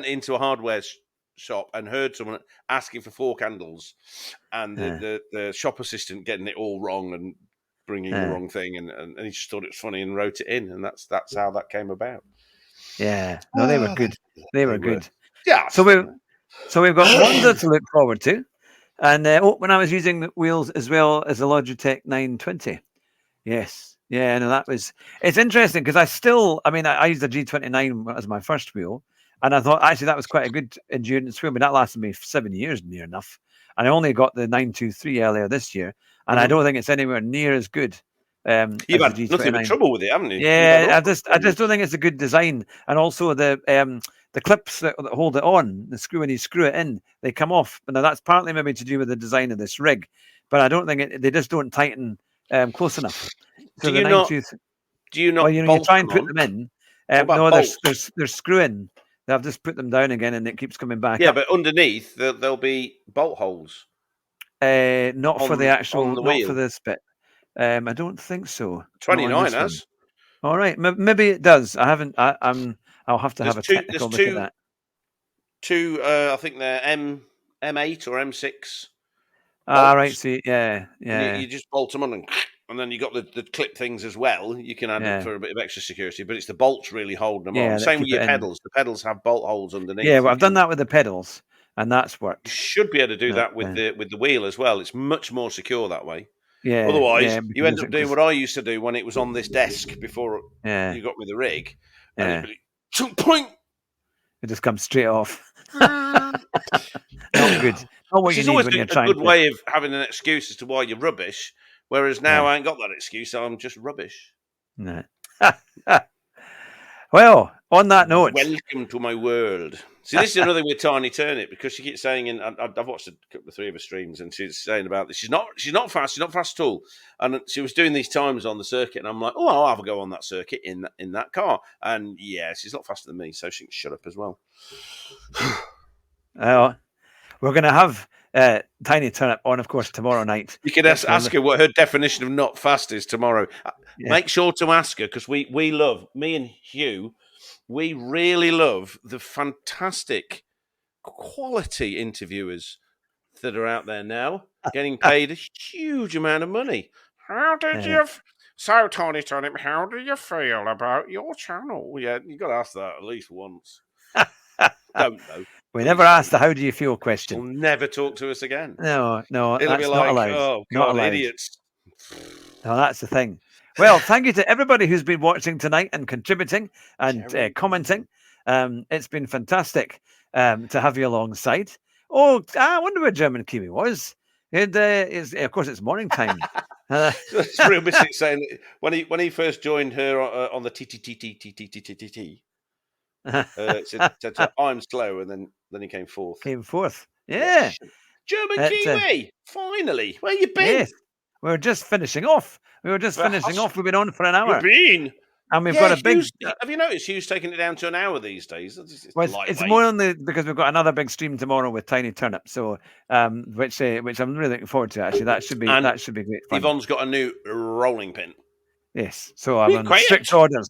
into a hardware shop and heard someone asking for 4 candles, and the shop assistant getting it all wrong and bringing the wrong thing, and he just thought it was funny and wrote it in, and that's how that came about. Yeah, no, they were good. They were good. Yeah. So we've got Wonder to look forward to, and when I was using the wheels as well as the Logitech 920. Yes. Yeah, no, it's interesting because I used the G29 as my first wheel. And I thought, actually, that was quite a good endurance wheel. But that lasted me 7 years, near enough. And I only got the 923 earlier this year. And I don't think it's anywhere near as good. You've had nothing but trouble with it, haven't you? Yeah, I just don't think it's a good design. And also the clips that hold it on, when you screw it in, they come off. Now, that's partly maybe to do with the design of this rig. But I don't think they just don't tighten close enough. So do you not you try and put them in. No, they're screwing. I've just put them down again, and it keeps coming back. Yeah, but underneath there'll be bolt holes. Not for this bit. I don't think so. 29 has. All right, maybe it does. I haven't. I'll have to have a technical look at that. 2, I think they're M8 or M6. Right. See, yeah. You just bolt them on, and then you got the clip things as well. You can add it for a bit of extra security, but it's the bolts really holding them on. Same with your pedals. The pedals have bolt holes underneath. Yeah, well, I've done that with the pedals, and that's worked. You should be able to do that with the wheel as well. It's much more secure that way. Yeah. Otherwise, you end up doing what I used to do when it was on this desk before you got me the rig. And it'd be, point. It just comes straight off. Not good. Not what you need always when you're trying. A good way of having an excuse as to why you're rubbish. Whereas now I ain't got that excuse. I'm just rubbish. No. Well, on that note, welcome to my world. See, this is another thing with Tiny Turnip, because she keeps saying, and I've watched a couple of 3 of her streams, and she's saying about this. She's not fast. She's not fast at all. And she was doing these times on the circuit, and I'm like, oh, I'll have a go on that circuit in that car. And yeah, she's a lot faster than me, so she can shut up as well. We're going to have Tiny Turnip on, of course, tomorrow night. You can ask her what her definition of not fast is tomorrow. Yeah. Make sure to ask her, because we love, me and Hugh, we really love the fantastic quality interviewers that are out there now, getting paid a huge amount of money. How did you? So, Tony Turnip, how do you feel about your channel? Yeah, you got to ask that at least once. Don't know. We never asked the "How do you feel?" question. Will never talk to us again. No, it'll that's be not like, allowed. oh not God, allowed. idiots. No, that's the thing. Well, thank you to everybody who's been watching tonight and contributing and commenting. It's been fantastic to have you alongside. Oh, I wonder where German Kiwi was. Of course, it's morning time. It's real missing saying when he first joined her on the TTT. Said, I'm slow, and then he came fourth. Yeah. German Kiwi, finally. Where you been? Yes. We were just finishing off. We've been on for an hour. And we've got a big. Have you noticed Hugh's taking it down to an hour these days? It's more only because we've got another big stream tomorrow with Tiny Turnip, so which I'm really looking forward to. Actually, that should be great fun. Yvonne's got a new rolling pin. Yes, so I'm on strict orders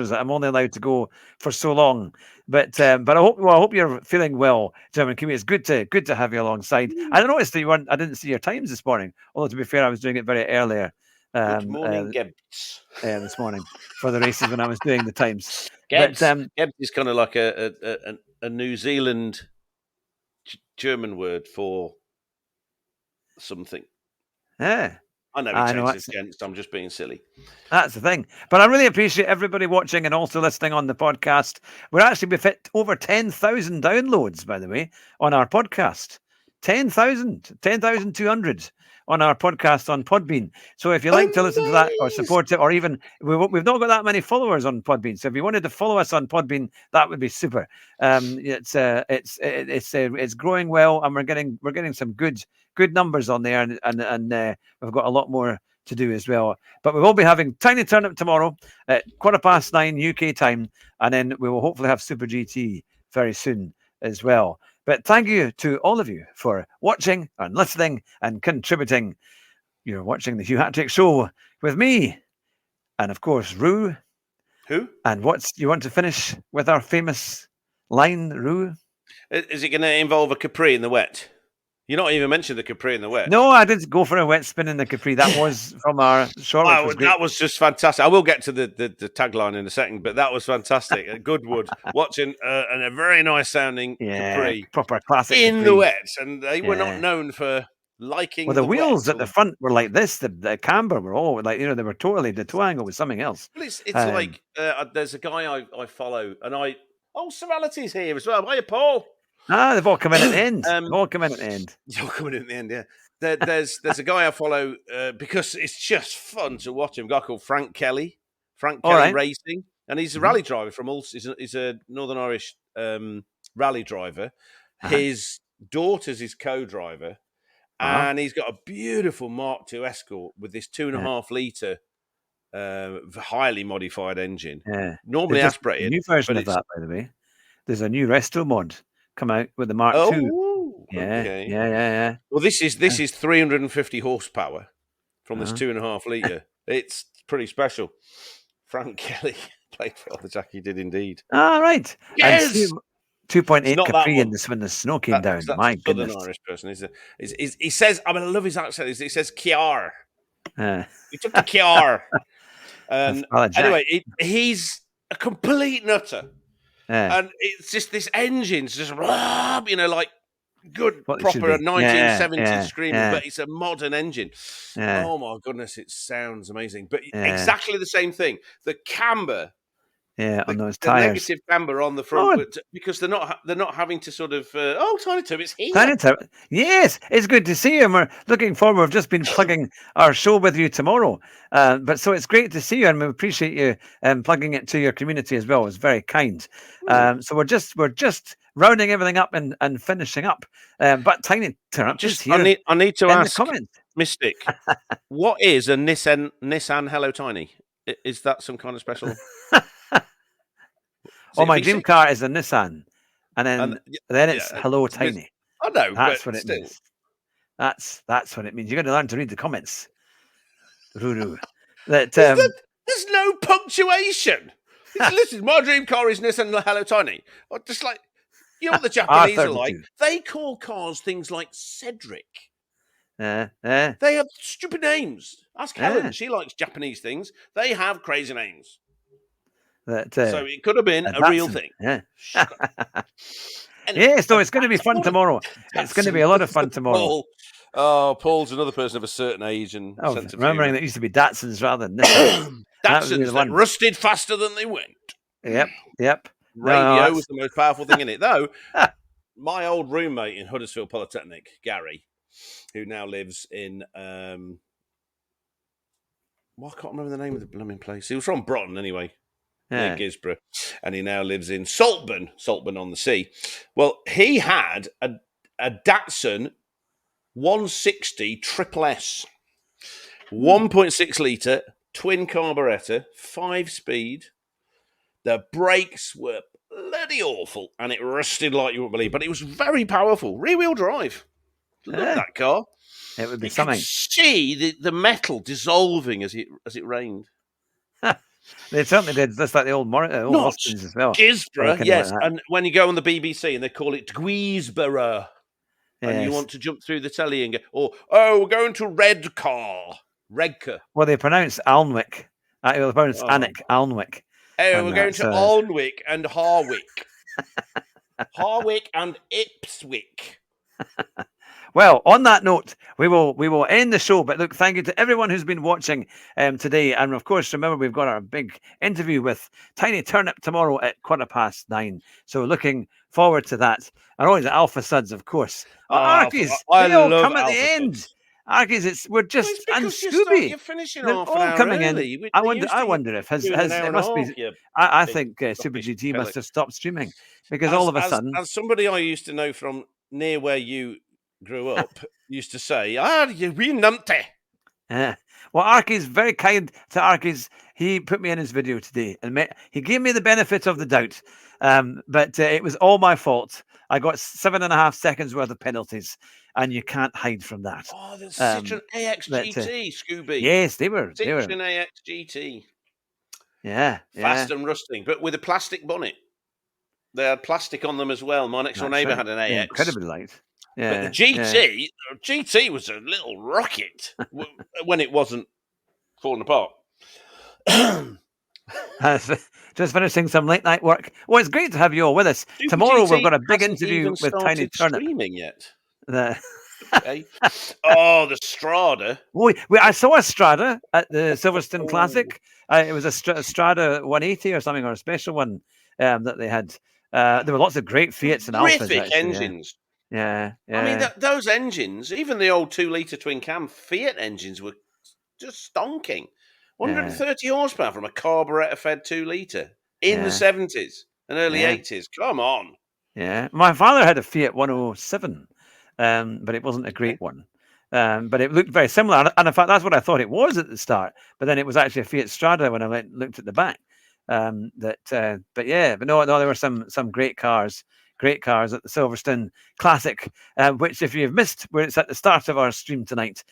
that I'm only allowed to go for so long. But I hope you're feeling well, German Kiwi. It's good to have you alongside. I noticed that I didn't see your times this morning. Although to be fair, I was doing it very earlier. Good morning, Gebs. This morning for the races when I was doing the times. Gebs, Gebs is kind of like a New Zealand German word for something. Yeah. I know he changes against. I'm just being silly. That's the thing. But I really appreciate everybody watching and also listening on the podcast. We've hit over 10,000 downloads, by the way, on our podcast. 10,200 on our podcast on Podbean. So if you like to listen to that or support it, or even we've not got that many followers on Podbean. So if you wanted to follow us on Podbean, that would be super. It's growing well, and we're getting some good numbers on there, and we've got a lot more to do as well. But we will be having Tiny Turnip tomorrow at 9:15 UK time, and then we will hopefully have Super GT very soon as well. But thank you to all of you for watching and listening and contributing. You're watching the Hugh Hatrick Show with me, and of course, Roo. Who? And you want to finish with our famous line, Roo? Is it going to involve a Capri in the wet? You're not even mentioned the Capri in the wet. No, I didn't go for a wet spin in the Capri. That was from our short. That was just fantastic. I will get to the tagline in a second, but that was fantastic. At Goodwood, watching a very nice sounding Capri, proper classic in Capri. The wet, and they were not known for liking. Well, the wheels at the front were like this. The camber were all like, they were totally, the toe angle was something else. Well, it's like there's a guy I follow, and Serality's here as well. Hiya, Paul. They've all come in at the end. You're all coming in at the end, yeah. There's a guy I follow because it's just fun to watch him. A guy called Frank Kelly Racing, and he's a rally driver from Ulster. He's a Northern Irish rally driver. His daughter's his co-driver, and he's got a beautiful Mark II Escort with this 2.5 litre highly modified engine. Yeah. Normally aspirated. A new version of that, by the way. There's a new resto mod come out with the Mark II. Yeah. Well, this is 350 horsepower from this 2.5 litre. It's pretty special. Frank Kelly played for the Jackie did indeed. Right. Yes. 2.8 Capri in this when the snow came down. That's My a goodness. Southern Irish person. He says, I love his accent. He says Kiar. He took the Kiar. Anyway, he's a complete nutter. And it's just this engine's just like good proper 1970s screaming, but it's a modern engine. Oh my goodness, it sounds amazing. But exactly the same thing. The camber, on those tires, negative camber on the front, because they're not having to sort of Tiny Turnip, it's here. Tiny Turnip, yes, it's good to see you. And we're looking forward. We've just been plugging our show with you tomorrow, but so it's great to see you, and we appreciate you plugging it to your community as well. It's very kind. So we're just rounding everything up and finishing up. But Tiny Turnip, just here. I need to ask, Mystic, what is a Nissan Hello Tiny? Is that some kind of special? My dream car is a Nissan, and then it's Hello Tiny. I know, that's what it means. That's what it means. You're going to learn to read the comments, Roo. There's no punctuation. Listen, my dream car is Nissan Hello Tiny. Just like You know what the Japanese are R32. like? They call cars things like Cedric. Yeah. They have stupid names. Ask Helen. She likes Japanese things. They have crazy names. So it could have been a real thing. Yeah. Anyway, So it's going to be fun tomorrow. It's going to be a lot of fun tomorrow. Paul's another person of a certain age and sense of remembering humor. that it used to be Datsuns rather than Nissans. Datsuns that rusted faster than they went. Yep. Radio was the most powerful thing in it. Though, my old roommate in Huddersfield Polytechnic, Gary, who now lives in... I can't remember the name of the blooming place. He was from Broughton anyway. Near Gisborough, and he now lives in Saltburn on the Sea. Well, he had a Datsun 160 Triple S, 1.6 litre, twin carburettor, 5-speed. The brakes were bloody awful, and it rusted like you wouldn't believe, but it was very powerful. Rear-wheel drive. Look at that car. It would be something. You could see the metal dissolving as it rained. They certainly did, just like the old Austins as well. Gisborough, yes. And when you go on the BBC and they call it Guisborough, and you want to jump through the telly and go, we're going to Redcar. Well, they pronounce Alnwick. They pronounce Alnwick. Oh, we're going to Alnwick and Harwick. Harwick and Ipswich. Well, on that note, we will end the show. But look, thank you to everyone who's been watching today. And of course, remember, we've got our big interview with Tiny Turnip tomorrow at 9:15. So looking forward to that. And always Alpha Suds, of course. Arkies, they all come at the end. Arkies, we're just, and Scooby. You're finishing they're half all an hour coming early. in. I wonder if it must be. I think Super GT must have stopped streaming because all of a sudden, as somebody I used to know from near where you grew up used to say, you wee numpty. Yeah. Well, Arky's very kind to Arky's. He put me in his video today and he gave me the benefit of the doubt. But it was all my fault. I got 7.5 seconds worth of penalties, and you can't hide from that. Oh, the Citroen AX GT, Scooby. Yes, they were. Citroen AX GT. Yeah. Fast and rusting, but with a plastic bonnet. They had plastic on them as well. My next door neighbour had an AX. Yeah, incredibly light. Yeah, but the GT was a little rocket when it wasn't falling apart. Just finishing some late night work. Well, it's great to have you all with us. Super Tomorrow GT we've got a big interview with Tiny Turnip. Streaming yet? Okay. The Strada. I saw a Strada at the Silverstone Classic. It was a Strada 180 or something, or a special one that they had. There were lots of great Fiats and Alphas. Terrific engines. Yeah. I mean, those engines, even the old 2-litre twin cam Fiat engines, were just stonking. 130 horsepower from a carburetor-fed 2-litre in the 70s and early 80s. Come on. Yeah. My father had a Fiat 107, but it wasn't a great one. But it looked very similar. And in fact, that's what I thought it was at the start. But then it was actually a Fiat Strada when I looked at the back. But no, there were some great cars at the Silverstone Classic, which if you've missed, where it's at the start of our stream tonight,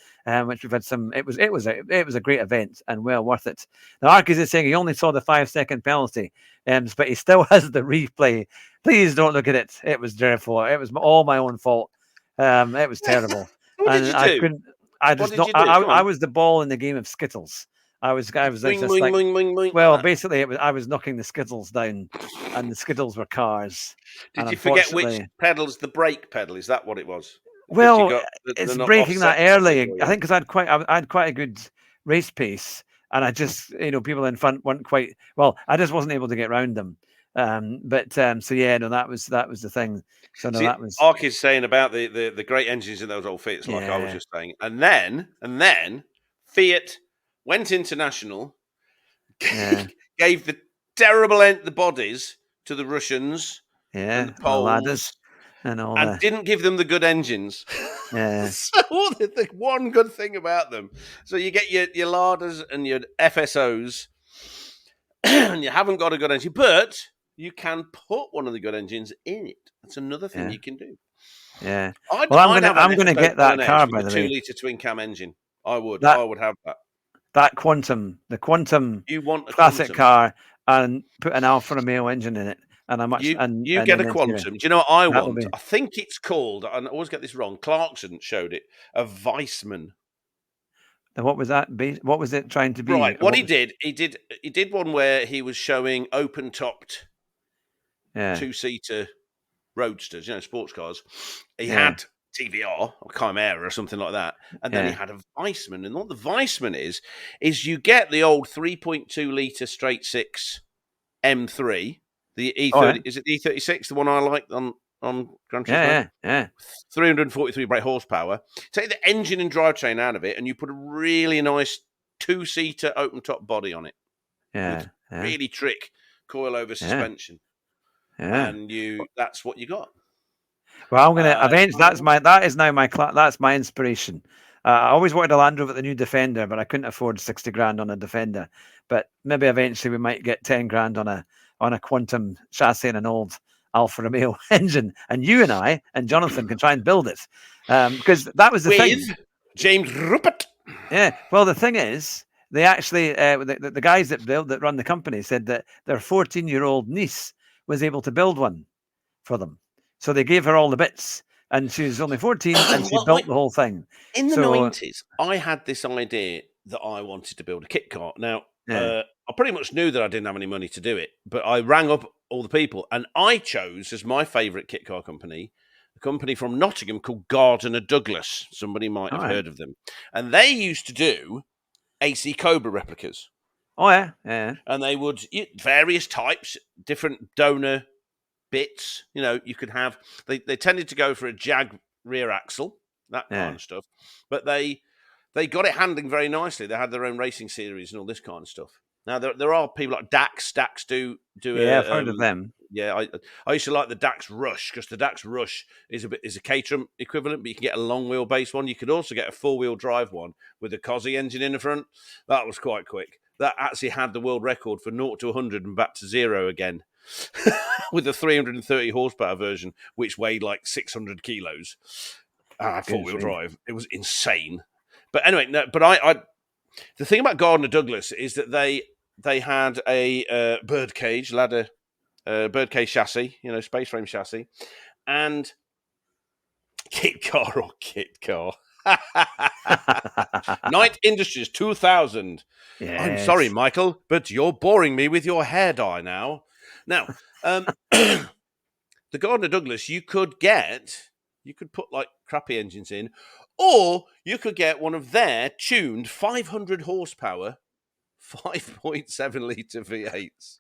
which we've had some. It was a great event and well worth it. Now, Arkies is saying he only saw the 5-second penalty, but he still has the replay. Please don't look at it. It was dreadful. It was all my own fault. It was terrible. What did you do? I was the ball in the game of Skittles. I was boing. Basically, I was knocking the Skittles down, and the Skittles were cars. Did you forget which pedal's the brake pedal? Is that what it was? Well, it's breaking that early. I think because I had quite a good race pace, and I just people in front weren't quite well. I just wasn't able to get around them. That was the thing. So that was. Ark is saying about the great engines in those old Fiats, like I was just saying, and then Fiat went international, gave the terrible the bodies to the Russians and the Poles, and didn't give them the good engines. Yeah. So the one good thing about them, so you get your Ladas and your FSOs, and you haven't got a good engine, but you can put one of the good engines in it. That's another thing you can do. Yeah. I'm going to get that car, by the way. 2-litre twin cam engine. I would have that. The Quantum you want a classic Quantum car, and put an Alfa Romeo engine in it, and I'm much and you get a then Quantum. Do you know what I that'll want? be. I think it's called. I always get this wrong. Clarkson showed it. A Weissman. And what was that? What was it trying to be? Right. What he did, he did one where he was showing open-topped Yeah. 2-seater roadsters, sports cars. He Yeah. had TVR or Chimera or something like that, and then he had a Weissman. And what the Weissman is you get the old 3.2 litre straight six M3, the E30. Is it the E36, the one I like on Gran Turismo? Yeah. 343 brake horsepower. Take the engine and drivetrain out of it, and you put a really nice 2-seater open-top body on it. Yeah. Really trick coil-over suspension. Yeah. And that's what you got. Well, I'm gonna avenge. That is now that's my inspiration. I always wanted a Land Rover with the new Defender, but I couldn't afford 60 grand on a Defender. But maybe eventually we might get 10 grand on a Quantum chassis and an old Alfa Romeo engine, and you and I and Jonathan can try and build it, because that was the thing. James Rupert. Yeah. Well, the thing is, they actually the guys that run the company said that their 14-year-old niece was able to build one for them. So they gave her all the bits, and she was only 14, and she built the whole thing. In the 90s, I had this idea that I wanted to build a kit car. Now, I pretty much knew that I didn't have any money to do it, but I rang up all the people, and I chose as my favourite kit car company a company from Nottingham called Gardner Douglas. Somebody might have heard of them. And they used to do AC Cobra replicas. Oh, yeah. And they would, various types, different donor bits, you could have. They tended to go for a Jag rear axle, that kind of stuff. But they got it handling very nicely. They had their own racing series and all this kind of stuff. Now there are people like Dax. Dax do. I've heard of them. Yeah, I used to like the Dax Rush, because the Dax Rush is a Caterham equivalent, but you can get a long wheelbase one. You could also get a 4-wheel drive one with a Cosy engine in the front. That was quite quick. That actually had the world record for 0 to 100 and back to 0 again. With the 330 horsepower version, which weighed like 600 kilos. I had 4-wheel drive. It was insane. But anyway, but the thing about Gardner Douglas is that they had a birdcage ladder, birdcage chassis, space frame chassis, and kit car. Knight Industries 2000. Yes. I'm sorry, Michael, but you're boring me with your hair dye now. Now, the Gardner Douglas, you could put like crappy engines in, or you could get one of their tuned 500 horsepower, 5.7 litre V8s.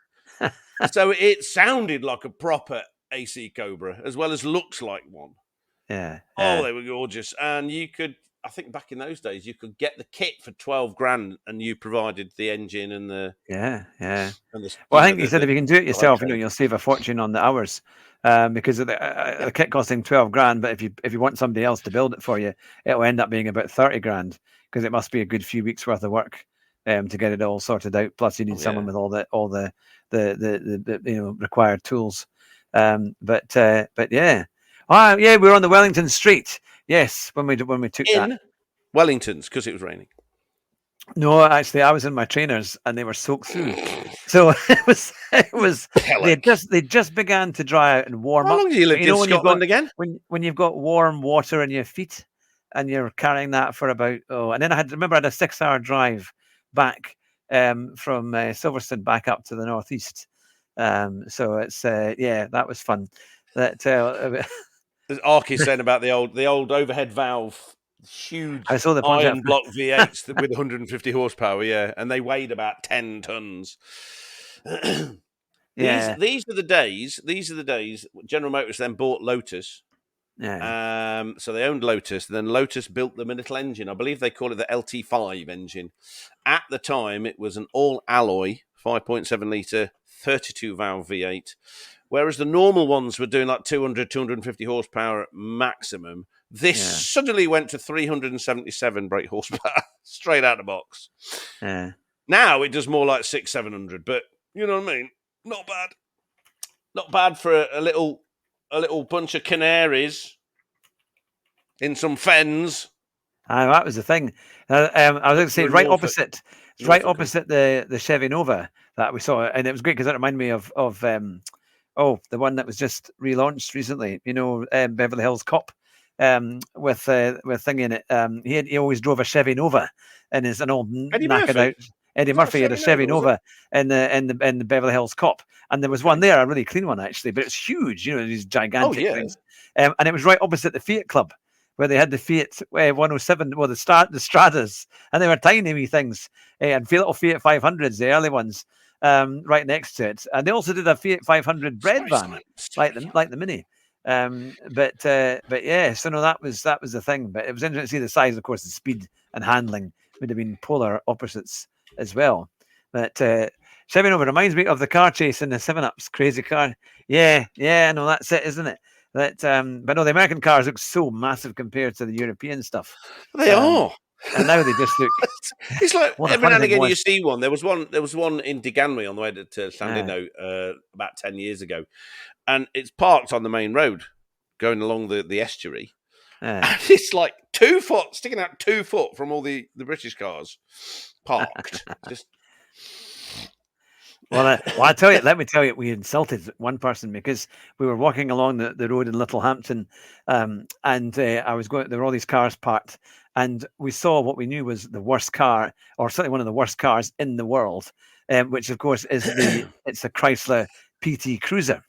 So it sounded like a proper AC Cobra, as well as looks like one. Yeah. Oh, they were gorgeous. And you could, I think back in those days, you could get the kit for 12 grand and you provided the engine and the... Yeah. And well, I think you said if you can do it yourself, you'll save a fortune on the hours, because of the kit costing 12 grand. But if you want somebody else to build it for you, it'll end up being about 30 grand, because it must be a good few weeks worth of work to get it all sorted out. Plus, you need someone with all the required tools. But yeah. Oh, yeah, we were on the Wellington Street. Yes, when we took that. Wellington's, because it was raining. No, actually, I was in my trainers and they were soaked through. So it was. They just began to dry out and warm up. How long did you live in Scotland again? When you've got warm water in your feet and you're carrying that for about and then I had a 6-hour drive back from Silverstone back up to the northeast. So it's that was fun. That. As Ark is saying about the old overhead valve, huge I saw the iron block V8s with 150 horsepower, and they weighed about 10 tons. These are the days. General Motors then bought Lotus. Yeah. So they owned Lotus. Then Lotus built them a little engine. I believe they call it the LT5 engine. At the time, it was an all-alloy 5.7 litre 32 valve V8. Whereas the normal ones were doing like 200, 250 horsepower maximum. This suddenly went to 377 brake horsepower straight out the box. Yeah. Now it does more like 600, 700, but you know what I mean? Not bad. Not bad for a little bunch of canaries in some fens. That was the thing. I was going to say right opposite the Chevy Nova that we saw, and it was great because it reminded me of Oh, the one that was just relaunched recently. Beverly Hills Cop, with thingy in it. He always drove a Chevy Nova, and is an old Eddie knackered Murphy. out. Eddie Was that a Murphy had a Chevy Chevy Nova, was Nova in the Beverly Hills Cop, and there was one Okay. there, a really clean one actually, but it's huge. These gigantic yeah. things, and it was right opposite the Fiat Club, where they had the Fiat 107, well, the Stratas, and they were tiny wee things, and little Fiat 500s, the early ones, right next to it. And they also did a Fiat 500 bread Sorry, van, Simon. like the Mini. But yeah, so no, that was the thing. But it was interesting to see the size, of course, the speed and handling would have been polar opposites as well. But Chevy Nova reminds me of the car chase in the 7-Ups, crazy car. Yeah, no, that's it, isn't it? But no, the American cars look so massive compared to the European stuff. They are. And now they just look. It's like Well, the every funny now and thing again you was, see one. There was one in Deganwy on the way to Llandudno about 10 years ago, and it's parked on the main road, going along the estuary. And it's like 2 foot sticking out 2 foot from all the British cars parked. Just Well, I tell you, let me tell you, we insulted one person because we were walking along the road in Littlehampton, and I was going. There were all these cars parked, and we saw what we knew was the worst car, or certainly one of the worst cars in the world, which of course is it's a Chrysler PT Cruiser.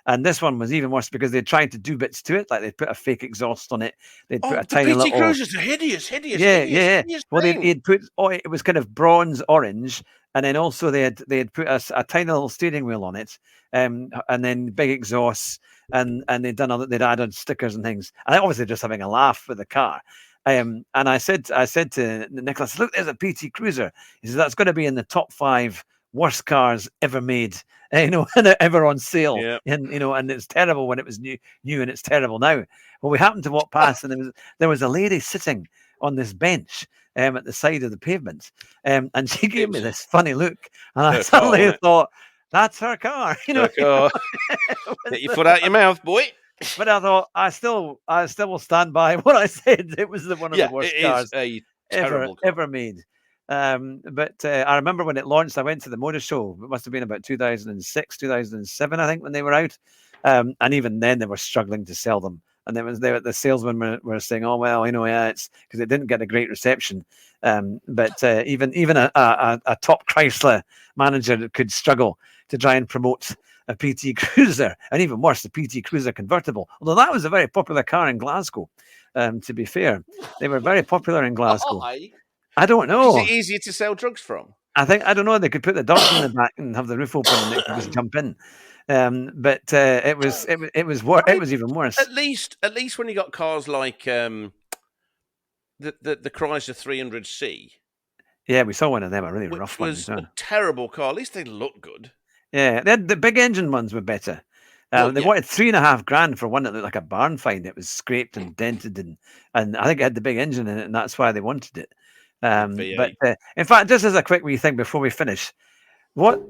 And this one was even worse because they tried to do bits to it, like they put a fake exhaust on it. They'd put a the tiny PT little. Cruisers are hideous. Yeah. Well, he'd put it was kind of bronze orange, and then also they had put a tiny little steering wheel on it, and then big exhausts, and they'd added stickers and things. And I obviously just having a laugh with the car. And I said to Nicholas, look, there's a PT Cruiser. He says that's going to be in the top 5 worst cars ever made, ever on sale. Yeah. And it's terrible when it was new, and it's terrible now. Well, we happened to walk past, and there was a lady sitting on this bench at the side of the pavement, and she gave me this funny look, and I suddenly thought, that's her car. Get your foot out your mouth, boy. But I thought I still will stand by what I said. It was one of the worst cars ever made. But I remember when it launched, I went to the motor show. It must have been about 2006, 2007, I think, when they were out. And even then, they were struggling to sell them. And the salesmen were saying, "Oh well, it's because it didn't get a great reception." But even a top Chrysler manager could struggle to try and promote a PT Cruiser, and even worse, the PT Cruiser convertible. Although that was a very popular car in Glasgow. To be fair, they were very popular in Glasgow. I don't know. Is it easier to sell drugs from? I don't know. They could put the dogs in the back and have the roof open, and they could just jump in. But it was even worse. At least when you got cars like the Chrysler 300C. Yeah, we saw one of them, a really rough one. Was a terrible car. At least they look good. Yeah, the big engine ones were better. They wanted $3,500 for one that looked like a barn find. It was scraped and dented, and I think it had the big engine in it, and that's why they wanted it. But in fact, just as a quick wee thing before we finish, what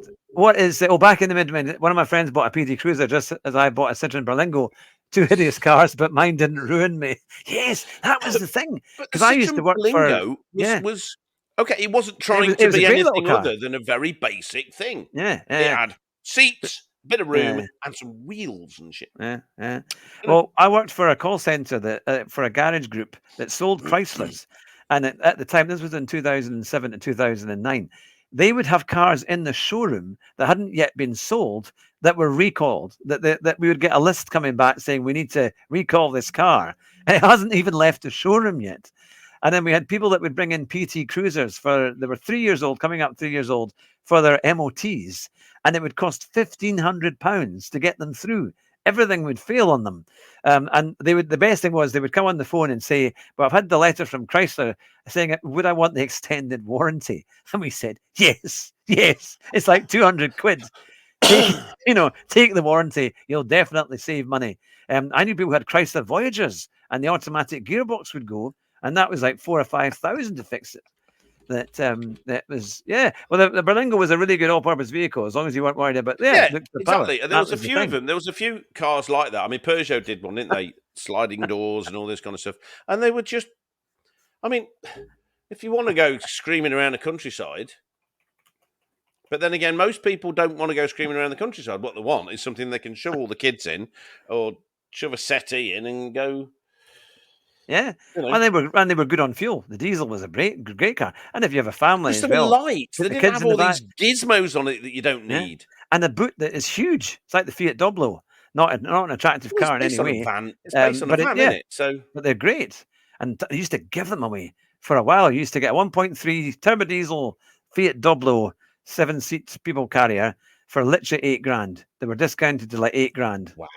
is back in the mid, one of my friends bought a PT Cruiser just as I bought a Citroen Berlingo, 2 hideous cars, but mine didn't ruin me. Yes, that was the thing, because I used to work Berlingo was okay. It wasn't trying to be anything other than a very basic thing. Yeah. It had seats, a bit of room, and some wheels and shit. Yeah. Well, I worked for a call center for a garage group that sold Chryslers. And at the time, this was in 2007 to 2009, they would have cars in the showroom that hadn't yet been sold that were recalled, that we would get a list coming back saying we need to recall this car. And it hasn't even left the showroom yet. And then we had people that would bring in PT Cruisers they were 3 years old, coming up 3 years old, for their MOTs. And it would cost £1,500 to get them through. Everything would fail on them. And the best thing was they would come on the phone and say, "Well, I've had the letter from Chrysler saying, would I want the extended warranty?" And we said, yes. It's like 200 quid. Take the warranty. You'll definitely save money. I knew people who had Chrysler Voyagers, and the automatic gearbox would go, and that was like 4,000 or 5,000 to fix it. That was Well, the Berlingo was a really good all-purpose vehicle as long as you weren't worried about exactly. Power. And there was a few of them. There was a few cars like that. I mean, Peugeot did one, didn't they? Sliding doors and all this kind of stuff. And they were just. I mean, if you want to go screaming around the countryside, But then again, most people don't want to go screaming around the countryside. What they want is something they can shove all the kids in, or shove a settee in and go. Yeah, You know, and they were good on fuel. The diesel was a great car, and if you have a family because as they were well, light. put They the didn't kids have in the all back. these gizmos on it that you don't Yeah. need. And the boot that is huge. It's like the Fiat Doblo. Not an attractive Well, it's car in based any on a way. van. It's based on a But van, isn't it? So but they're great. And they used to give them away for a while. You used to get a 1.3 turbo diesel Fiat Doblo 7-seat people carrier for literally £8,000. They were discounted to like £8,000. wow.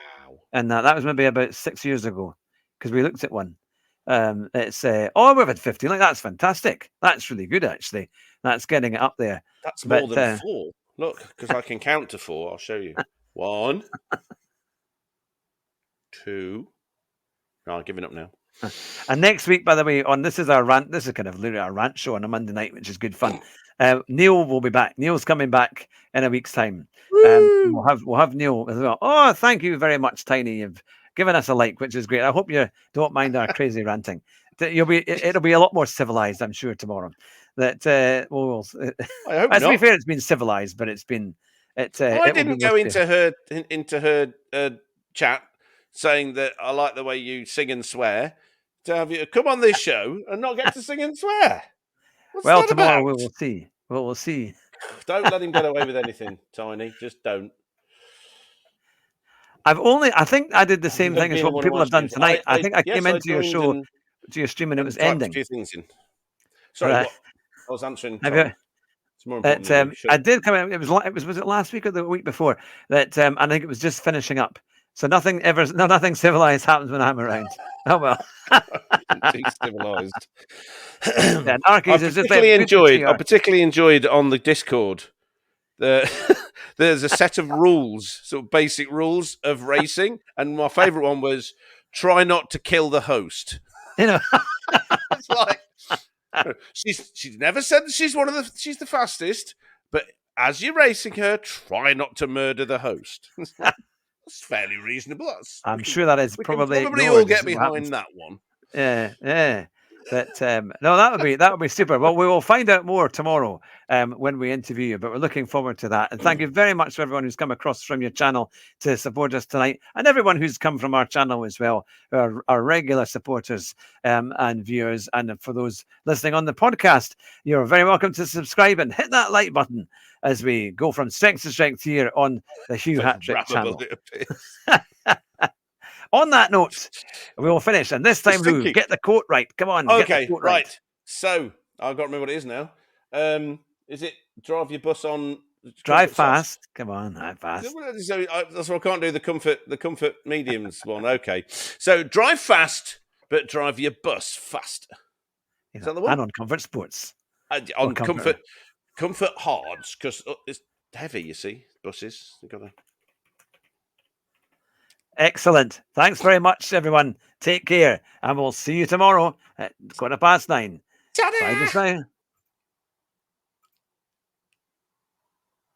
And that was maybe about 6 years ago because we looked at one. It's we've had 15. Like, that's fantastic. That's really good, actually. That's getting it up there. That's But more than 4. Look, because I can count to 4. I'll show you. 1, 2. No, I'm giving up now. And next week, by the way, this is our rant. This is kind of literally our rant show on a Monday night, which is good fun. Neil will be back. Neil's coming back in a week's time. We'll have Neil as well. Oh, thank you very much, Tiny. You've given us a like, which is great. I hope you don't mind our crazy ranting. It'll be a lot more civilized, I'm sure, tomorrow. That I hope to be not. fair, it's been civilized, but it's been I didn't go into her chat saying that I like the way you sing and swear. To have you come on this show and not get to sing and swear. What's Well, that tomorrow about? we will see. We'll see. Don't let him get away with anything, Tiny. Just don't. I think I did the same thing as what people have done tonight. I think I came into your show, to your stream, and it was ending. A few things in. Sorry, Right. what? I was answering. It's more That important. I did come in. It was it last week or the week before that I think it was just finishing up. So nothing civilized happens when I'm around. Oh well. Too civilized. Yeah, I particularly enjoyed on the Discord. There's a set of rules, sort of basic rules of racing, and my favourite one was try not to kill the host. You know, it's like she's never said that she's the fastest, but as you're racing her, try not to murder the host. That's fairly reasonable. I'm sure that is probably all get behind that one. Yeah. But no, that would be super. Well, we will find out more tomorrow when we interview you. But we're looking forward to that. And thank you very much for everyone who's come across from your channel to support us tonight, and everyone who's come from our channel as well, who are our regular supporters and viewers. And for those listening on the podcast, you're very welcome to subscribe and hit that like button as we go from strength to strength here on the Hugh Hatrick channel. On that note, we will finish. And this time, Roo, get the quote right. Come on. Okay, right. So, I've got to remember what it is now. Is it drive your bus on... Drive fast. Come on, drive fast. So, that's why I can't do the comfort mediums one. Okay. So, drive fast, but drive your bus faster. Yeah, is that the one? And on Comfort Sports. On comfort hards, because it's heavy, you see, buses. You've got to... Excellent. Thanks very much, everyone. Take care, and we'll see you tomorrow at 9:15. Bye just now.